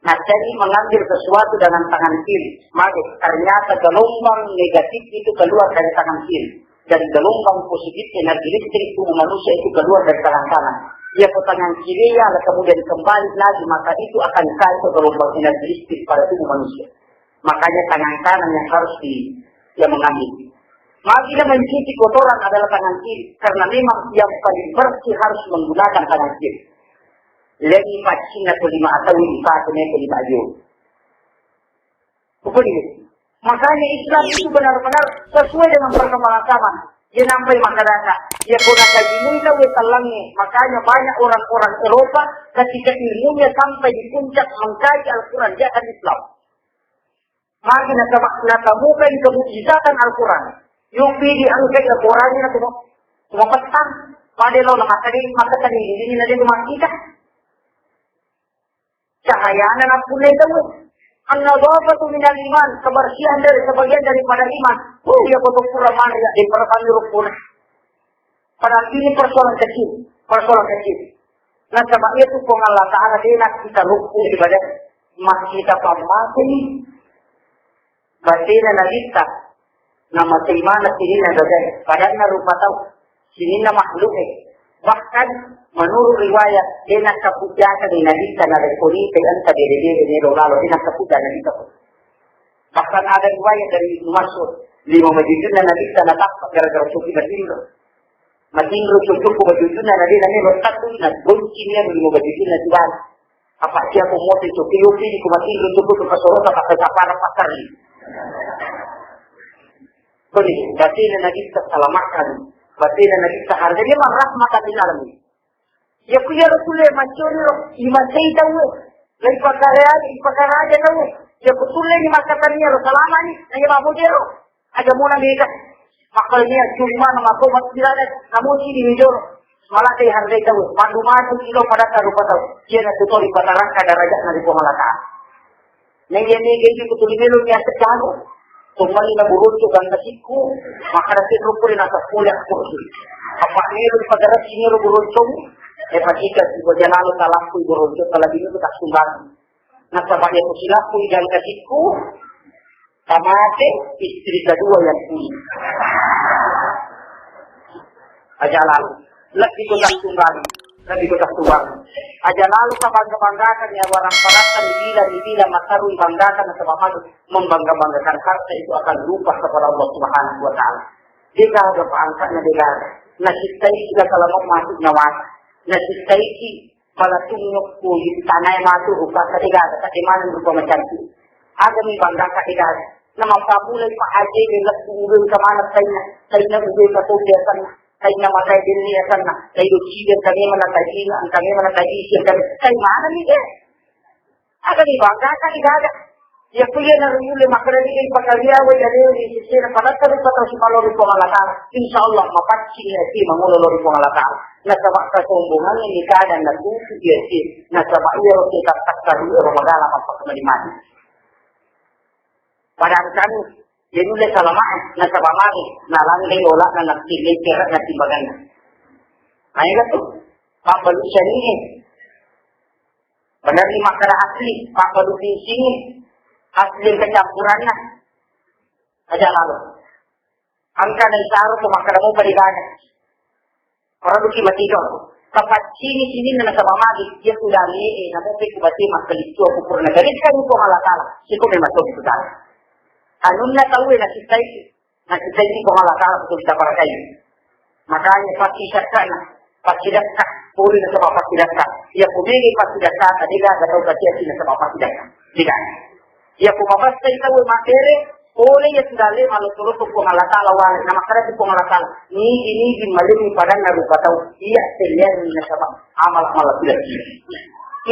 A: Nasari mengambil sesuatu dengan tangan kiri. Maka ternyata gelombang negatif itu keluar dari tangan kiri. dan gelombang positif energi listrik tubuh manusia itu keluar dari tangan kanan. Dia ke tangan kiri ya, kemudian kembali lagi, maka itu akan kait ke gelombang energi listrik pada tubuh manusia. Makanya tangan kanan yang harus dia mengambil. Maka mencuci kotoran adalah tangan kiri, karena memang yang paling bersih harus menggunakan tangan kiri. Lagi macina kelima atau lima kelima ayo. Begini. Makanya Islam itu benar-benar sesuai dengan perkembangan zaman. Dia nampai masyarakat. Dia punya ilmunya talangnya. Makanya banyak orang-orang Eropa ketika ilmunya sampai di puncak mengkaji Al-Quran, dia akan Islam. Maka natamukan kemujizatan Al-Quran. Yung pili ang kaya Al-Quran na tumapatang. Padelo na maka tadi hindi na din makita. Cahaya na punay daw. Ang nadhafatu minal iman, kebersihan dari sebagian daripada iman. Dia kotor pura maria di perkanduruk pun. Padahal ini persoalan kecil. Nah sebab itu Allah Ta'ala dia kita lupa ibadah kita pamati. Batina nalita nama seimana sini nagagai. Padahal na rupa tahu sini na makhluk Bahkan menurut riwayat dia nak kapujaka di nalita na rekoni dengan tadiri ni lalu dia nak kapujaka nalita. Bahkan ada riwayat dari Ibnu Mas'ud 5 majidun na nalita na takpak gara-gara suki matingro. Matingro cukup ko majidun na nalita ni rotat na bunci niya 5 majidun na tuwan. Apa siya ko mo ito kiyupi ko matingro cukup ko kasorot na kapatapara pakar ni. Beri, batin na nalita salamakan. Batin na nalita harga dia marah mata di dalam ini. Ya kuya Rasulullah macam iman saya tahu. Lagi pakar aja tahu. Ya Rasulullah ni makatanya Rasulullah ni, nanya mahu dia. Ada mula mereka. Makalnya cuma nama kau masih ada. Namun ini hijau. Malah saya harga tahu. Mandu kilo pada taruh tahu. Dia nak tutur di pataran kadarajat nari pomalaka. Nanya ni keji kutu limelo ni asal jauh. Tumali na burunto ganda siku. Makarasin rupuri nasa kuliah kursi. Apa ni lu padarat sini lu burunto. Patika sigo janalo talaku burunto talabi itu tak sumbang. Nasa banyak kusilaku dan kasihku. Tamate istri kedua yang ini. Aja lalu. Lagi itu tak sumbang. Aja lalu banggakan ya orang parakan dibila makaru banggakan sebab membanggakan harta itu akan lupa kepada Allah Subhanahu wa taala. Jika ada pangkatnya dia nasistai sudah kalau mau masuk nyawa. Nasistai malatungyok ko yung tanay matu upa sa digada sa iman ng grupo macam itu. Ada mi banggakan digada na mapapulay pa aja yung nagtulong sa manat tayo na ugay patubiyasan na. Tayo na matay din niyasan na. Tayo usigan kami manatagin, ang kami manatagin kami. Tayo mana mi eh. Ada mi banggakan digada. Ya kuya na ruyuli makarali kay pagkaliaway na rin yung sisira. Panatarin pa ito si Malori Pongalakal. Insyaallah mapatsin niya si Mangulolori Pongalakal. Nasabak sa kumbungan ni Nikadan na tusi dia si. Nasabak iya ro kita takkaru ro magala kapagkamaliman. Padahal kami, yan ulit salamaan, nasabak magi, nalanggay ola na nagsilay kera na timbagan na. Ay ka to, papalusan niya. Benar ni makara asli, papalusin singin. Asli kecampuran na. Aja lalu. Angka na isaro to makara mo paligana. Para duki matidor. Kapag sini na nasabamagi, dia sudah liye, namun pekubati makalisto ako puro na galit kayo po halakala. Siko may matog ito dahil. Anong natawi nasisay ko halakala kung kita para kayo. Makanya pasisyaka na, pasidaka, puri na sa mga pasidaka. Ia pumili pasidaka, kanila, gataw katiya sila sa mga pasidaka. Diga. Ia pumabasta itaw matere, puri ya sudali maluturo kung halakala wala, na makarasi kung halakala. Ni malimi padang na rupataw, iya selian na sa amal-amal sila.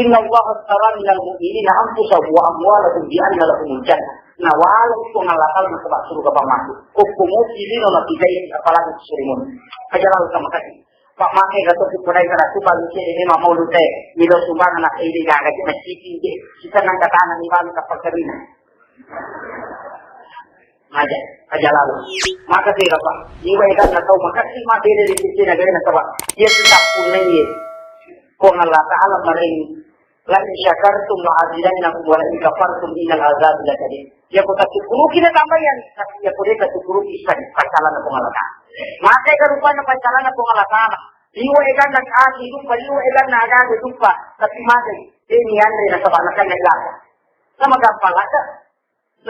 A: Inna Allah astara minal mu'minina anfusahum wa amwalahum bi anna lahumul jannah. Nah walau itu ngalakal na sebab suruh ke pamaku. Hukumu pilih no matigai apalagi surimun. Ajalah sama kasih. Pak makai gato pupurai karatu balusi ini mau lute. Milo sumbang anak ini gaga kita cici. Kita nang katanan ni balu kapakarina. Aja lalu. Maka sih apa? Jiwa ikan atau makasih mati dari sisi negara na sebab dia tetap punya ye. Kung Allah Ta'ala maring La in syakartum la'azidannakum wa la in kafartum innal azabi lakadid. Ya kota syukuru kita tambahan, tapi ya kota syukuru isan pacalan atau ngalakan. Maka kan rupanya pacalan atau ngalakan. Liwa ikan dan asi itu, liwa ikan na agak itu pa. Tapi maka ini andre na sabanakan na ilaga. Sama gampang aja.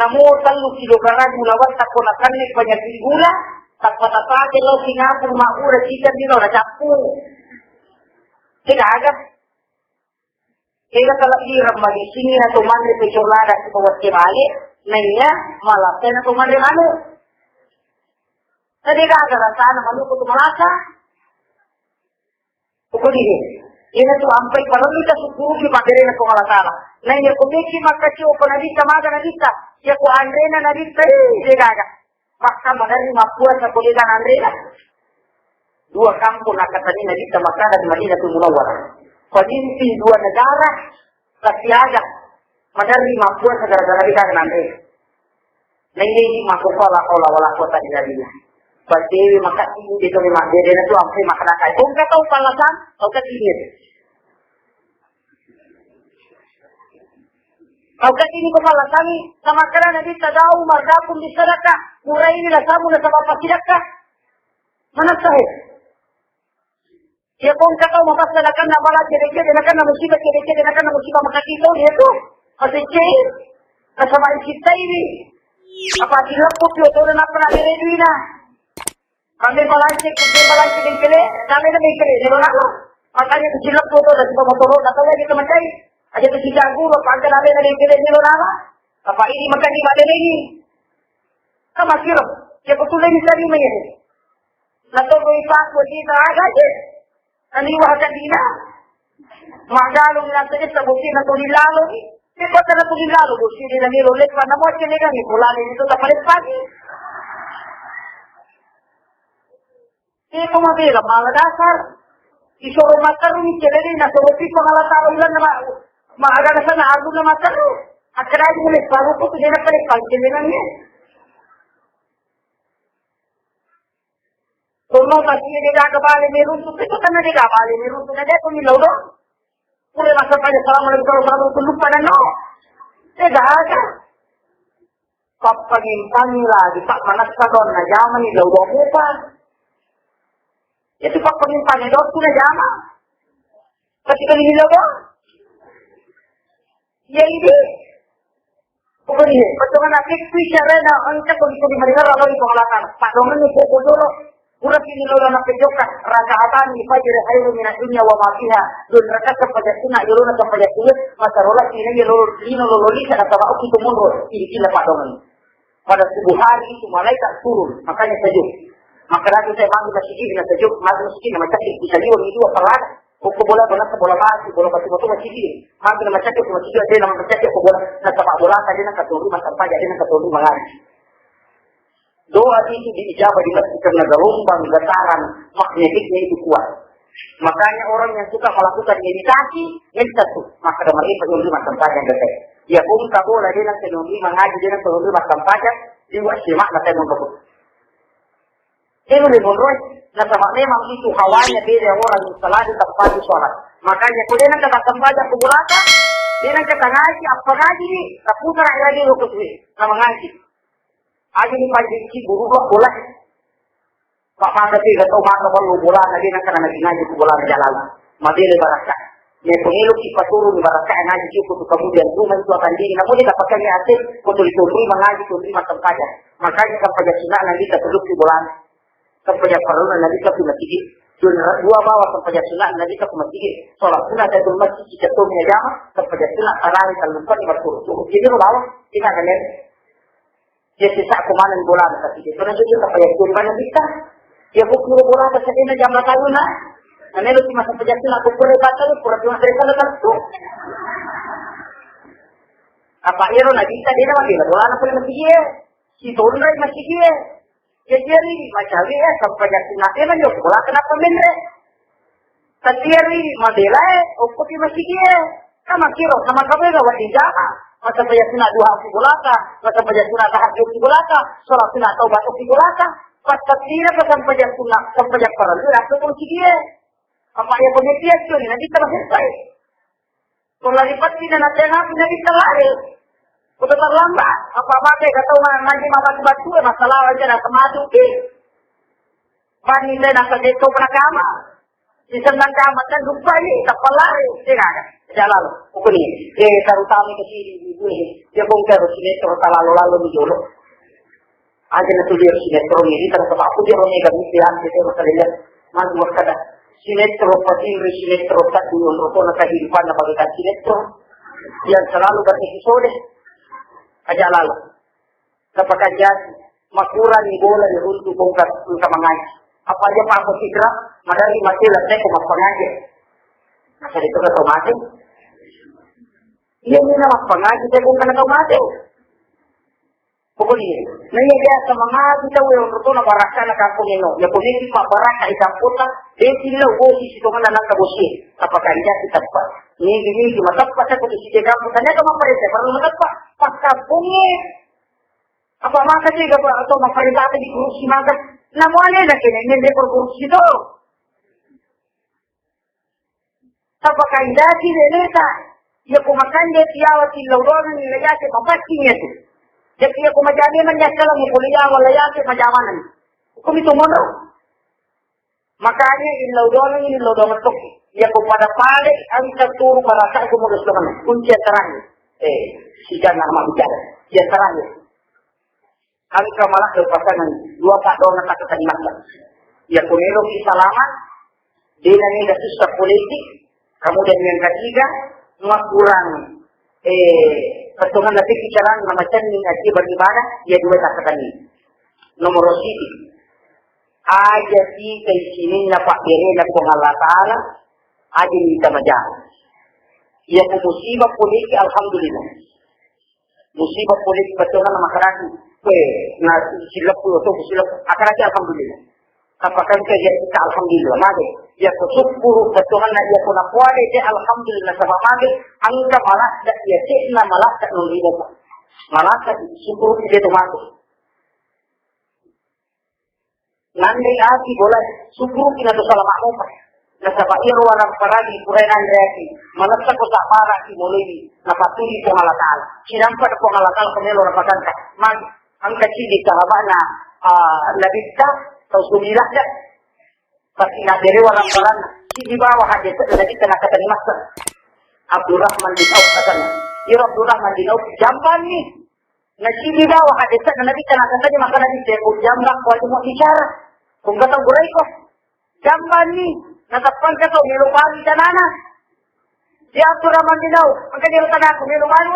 A: Namun talu kilogram gulawan tak konakan ni banyak gula. Tak patah-patah lo Singapura makura chicken dito na capu. Tidak agak. Kaya kalau hirap magising na tumandri sa chorlada sa bawat kimali, nanya malapit na tumandri ano. Tadi ka agarasaan na maluko tumalasa. Ukudiri. Ina tu ampai paralita sukuru ki pagere na tumalasala. Nanya kumiki makachi o panadita maga nadita. Siya ko andre na nadita degaga. Maka manari mapuan sa kuligan andre na. Dua kampung nakatani nadita Makkah dan Madinatul Munawwarah. Pemimpin dua negara tapi ada madari mampuan segala-gala kita nanti. Nanti makupala olah kota di dalamnya. Pasti maka ini itu memang dia itu sampai makan kai. Kau nggak tahu palasan, kau kesini. Kau kesini ke palasan sama kerana nanti tadau mardakum di sedekah. Murai ini lah samu lah sama sedekah. Mana sahih? Ya kung kataw mapasalakan na pala kire-kire na ka na musibah kire-kire na ka na musibah makakitaw dito. Kasi kire, kasamain kita ini. Apa silapok yun, ito na pa na niredo na. Kami balansik din kire, kami na may kire, nilo na ko. Makanya silap po ito, nasi pamotoro, natawag ito matay. Aja ito si Jaguro, pagka namin na kire, nilo na ba? Apa ini makani madenegi. Kama silap, kaya patuloy ni sarili mo yan. Natuloy pa ako dito agad eh. Naniwah ka dina. Magalong lang sa bukin na tulilalo. Di ba na tulilalo? Bukin nila nilulit pa na mo. Kinilang ipulanin ito na palit pagi. Di ko mabila. Mga dasar. Isoro matarum. Kinili na sa bukin pangalataro lang na maaga na sa naagong na matarum. At karayong ulit. Bago ko ito na palit pagi. Kinilang yan. Turno pasti dia jaga balik meruntuh itu karena dia balik meruntuh na dia punya lodo. Pura masa pada assalamualaikum warahmatullahi wabarakatuh. No. Dia ada. Pagpagimpan lagi pak manas kadon na jaman ni lodo mo pa. Itu pagpagimpan ni lodo na jaman. Kasi kanini lodo. Yang ini. Pokoknya, betul nak kisah rena angkat untuk dimana lalu di pengalaman. Pak Dongan ni pokok dulu. Kurang ini lola nak kejokan rakaatan di fajr khairu min dunya wa ma fiha dun rakaat pada sunnah yuruna pada sunnah maka rola ini lolo lino lolo lisa atau aku itu mundur ini Pak Dongan pada subuh hari itu malaikat turun makanya sejuk maka nanti saya panggil masjid dengan sejuk masjid macam bisa liwat itu apa lah buku bola mati bola batu masjid panggil macam itu masjid ada nama macam itu bola nak sepak bola tadi nak ketemu macam apa jadi nak ketemu mengaji. Doa itu diijabah di masjid karena gelombang, getaran, magnetiknya itu kuat. Makanya orang yang suka melakukan meditasi, itu maka dalam ini penyumbang macam pajak detek. Ya pun tak boleh dia nak penyumbang mengaji dia nak penyumbang macam pajak, dia simak nak penyumbang. Ini menurut, nah sama memang itu hawanya beda orang yang salah di tempat di sholat. Makanya kalau dia nak kata pajak ke belakang, dia nak kata ngaji, apa ngaji ni? Tak putar lagi lukut ni, nama ngaji. Aja ni pagi guru kok bola. Pak mata tiga atau mata perlu bola lagi nak kena ngaji ku bola jalan. Madile baraka. Ni pemilu kita turun baraka ngaji cukup kemudian rumah itu akan diri. Namun dia dapatkan ni asyik betul itu mengaji tu macam saja. Makanya sampai sunnah nanti kita duduk di bola. Sampai perlu nanti kita di masjid. Dua bawa sampai sunnah nanti kita di masjid. Solat sunnah dan masjid kita tu punya jamaah sampai sunnah tarawih kalau lupa di berturut. Jadi bawa kita akan lihat. Dia sisa kumanan bola tapi dia pernah juga apa yang pun banyak kita. Dia pukul bola pasal dia jam berapa na? Nanti lu cuma sampai jatuh nak pukul batal pura cuma dari sana tu. Apa iro lagi kita dia lagi bola nak pun masih dia. Si turun lagi masih dia. Jadi macam dia sampai jatuh nak dia lagi bola kenapa mendre? Tatiari madela okoti masih dia. Sama kiro sama kamu enggak wajib jaga. Masa paya sunat duha fi bulaka, masa paya sunat tahajud fi bulaka, salat sunat taubat fi bulaka, pas takdira pas paya sunat sampai fardu aku pun dia. Apa ya pengertian tu nanti kita selesai. Kalau lipat tidak nanti penyakit terlari. Udah terlambat. Apa kata orang ngaji mama batu masalah aja nak maju ke. Pani saya nak kerja pernah di senang kama kan lupa ini tak pelari tidak jalan pukul ini terutama ke sini ini dia bongkar sini terus lalu di jolo aja tu dia sinetron ini terus aku dia orang yang dia terus lihat mas buat kada sinetron pasti sinetron tak dulu untuk kehidupan apa kita sinetron yang selalu berepisode aja lalu kepakan jadi makuran di bola di runtuh bongkar sama ngaji apa aja Pak aku fikra madari masih letnya ke pengaji masa itu ke mati iya ini nama pengaji saya bukan ke mati pokoknya nah iya dia semangat kita yang betul nama rasa nak aku nino ya pokoknya Pak Baraka ikaputa sila ugosi situ kan anak kabusi apakah dia kita Pak ini matap pas aku di sini kamu tanya ke apa dia perlu matap Pak pas kampungnya apa maka sih gak atau memperintah di kursi maka namanya nak ini dia kursi itu apa kaedah sih leleta ya kumakan dia tiawat si lauron ni laya ke papakinya tu jadi ya kumajani menyesal ni kuliah walaya ke majamanan hukum itu mono makanya in lauron tu ya kepada pale ang terturu para sa kumulus naman kunci terang si jangan nama bicara dia terang ang kamalah kepasangan dua tak doang tak ketanimakan ya kumelo kisalaman dia ni dah susah politik kemudian yang ketiga kurang pertungan nanti bicara macam ni ngaji bagaimana ya dua tak ketani nomor satu aja si kay sinin na pakire na kung Allah Ta'ala aja minta majal ya musibah politik alhamdulillah musibah politik pertungan na makaraki na silap po ito silap akaraki alhamdulillah kapag kaya kita alhamdulillah mage ya kusukuru pertungan na iya po na kuwade ya alhamdulillah sa mamage ang kamalas na iya na malas na nulida po malas na sukuru kita tumato nandai ati bola sukuru kita tu salah makmum nasa pairo walang paragi kurenan reaki malapsa ko sa paraki mulini napatuli po halakal sinampa po halakal kumelo rapatan ka mag ang kachili kahaba na labista sa sumilah na pati na dere walang parang si dibawa hadis na lagi na katanimasa Abdurrahman bin Auf katan iro Abdurrahman bin Auf jamban ni na si dibawa hadis na lagi na katanimasa maka lagi sebo jambak ko mo bicara kung katong guray ko jamban ni natapang ka to milupali tanana si Abdurrahman bin Auf ang kanilo tanako milupali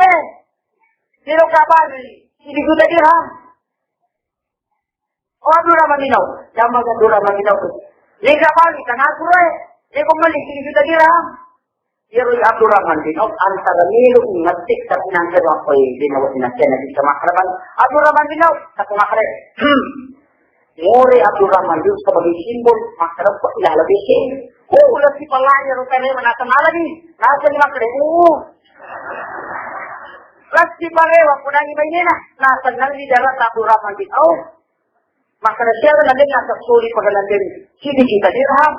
A: sino kabali hindi ko dirham o Abdurrahman bin Auf jamban Abdurrahman bin Auf ni kabali tanako ni kumali hindi ko dirham Yero Abdurrahman bin Auf antara milu ngatik sa pinangkero ako dinawat na siya na sa makraban Abdurrahman bin Auf sa kumakre Mori Abdurrahman bin Auf sebagai simbol makrab ko ilalabisin ulah si palanya rupanya menata malagi nasa ni makre Lagi parewa punangi mainina nasa nali darat Abdurrahman bin Auf maka siya na nasa suri pagalandin sini kita dirham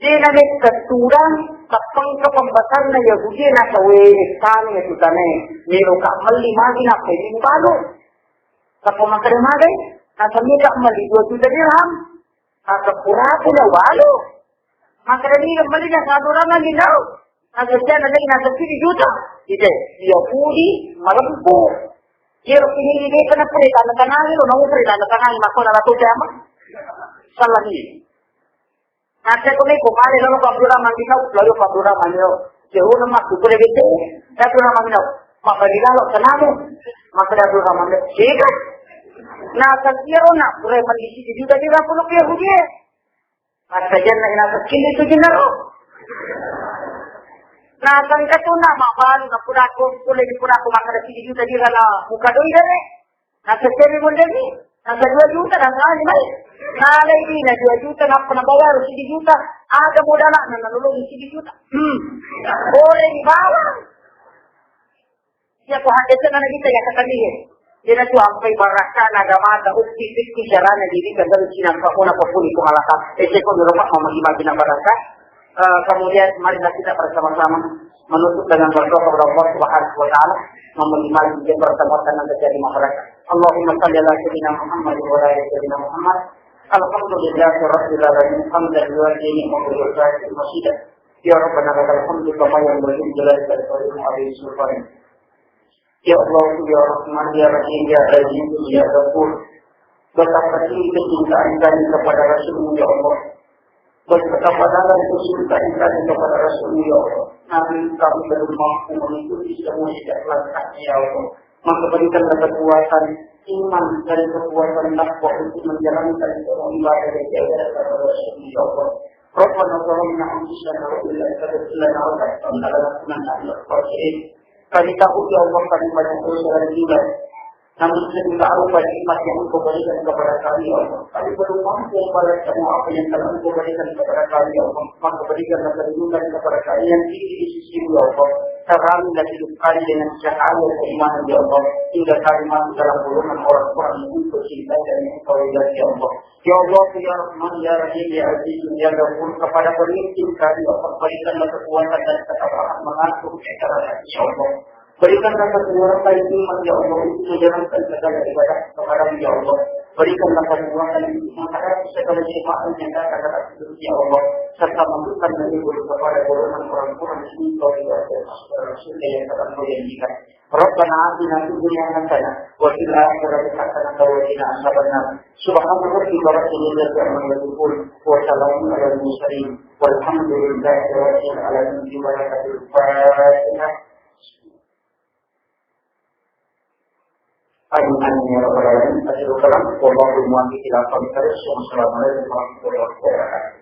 A: Di namin keturang tapang kapambasar na Yahudi na sa Western na tutane. Meron ka malimagi na pwede mo balo. Sa pumakarimagay, nasa mika maligo ito dirham. Nasa purapo na walo. Makaramigang mali na sa adurangan nila. Nasa siya na lang nasa sinijuta. Ito, Yahudi, malampo. Pero pinili ka na pulita na kanangin o naupulita na kanangin ako na natutama. Salamin. Nasa ko may kumari lang ang Abdurrahman bin Auf, lalu Abdurrahman bin Auf. Jauh nama kubur gitu, Abdurrahman bin Auf. Maka dilalok sa namo, maka Abdurrahman bin Auf. Sikat. Nasa siro na, pura mandisi di juga dirapulok Yahudi. Nasa dyan na inasakili ito ginaro. Nasa kato na, mabalo na pura ko, kulay di pura ko makadasi di juga dirala mukadoy dere. Nasa siri mo dere. Nasa 2 juta, nasa animal. Nalay din na 2 juta na panabayar, 7 juta. Aga mo dala na nalulong 7 juta. Ore ni bawa. Siya ko hadis na nagita ya katalihin. Dila to ang kay baraka na gamata ukti fikti syara na dili kadal sinang pa una pa puli ko halaka. Ese ko nuro pa mamagimagi na baraka. Kemudian marilah kita bersama-sama menutup dengan berdoa kepada Allah Subhanahu wa taala, meminimalisir mungkin pertemuan yang terjadi masyarakat. Allahumma shalli ala sayyidina Muhammad wa ala ali sayyidina Muhammad. Alhamdulillahi rabbil alamin. Hamdan lillahi wa bihi masjidah. Ya Rabbana lakal hamdu kama yanbaghi li jalali wajhika wa li sultanik. Ya Allah, ya Rahman, ya Rahim, ya Aziz, ya Ghafur. Betapa tinggi kecintaan kami kepada Rasul-Mu ya Allah. Betapa dalam kecintaan kami kepada Rasul-Mu ya Allah. Nabi kami belum mampu mengikuti semua sejak langkahnya ya Allah. Maka berikanlah kekuatan iman dan kekuatan takwa untuk menjalankan semua ibadah yang diajarkan kepada Rasul-Mu ya Allah. Rabbana zalamna anfusana wa illa taghfirlana wa tarhamna lanakunanna minal khasirin. Kami takut ya Allah kami banyak dosa dan riba. Namun kita tahu pada nikmat yang Engkau berikan kepada kami ya Allah. Kami belum mampu membalas semua apa yang telah Engkau berikan kepada kami ya Allah. Maka berikanlah perlindungan kepada kami yang tinggi di sisi-Mu ya Allah. Teranglah hidup kami dengan cahaya keimanan ya Allah. Hingga kami masuk dalam golongan orang-orang yang Engkau cintai dan Engkau ridhai ya Allah. Ya Allah, ya Rahman, ya Rahim, ya Aziz, ya Ghafur, kepada pemimpin kami ya Allah, berikanlah kekuatan dan ketabahan mengatur acara ya Allah. Berikanlah kekuatan iman ya Allah untuk menjalankan segala ibadah kepada-Mu ya Allah. Berikanlah kekuatan untuk menghadapi segala cobaan yang datang atas hidup ya Allah, serta masukkan menyebut kepada golongan orang-orang yang Engkau ridhai Rasul yang telah Engkau janjikan. Rabbana atina fid dunya hasanah wa fil akhirati hasanah wa qina adzabannar. Subhana rabbika rabbil izzati amma yasifun wa salamun alal mursalin walhamdulillahi rabbil alamin. Fatihah. Amin ya rabbal alamin. Assalamualaikum warahmatullahi wabarakatuh.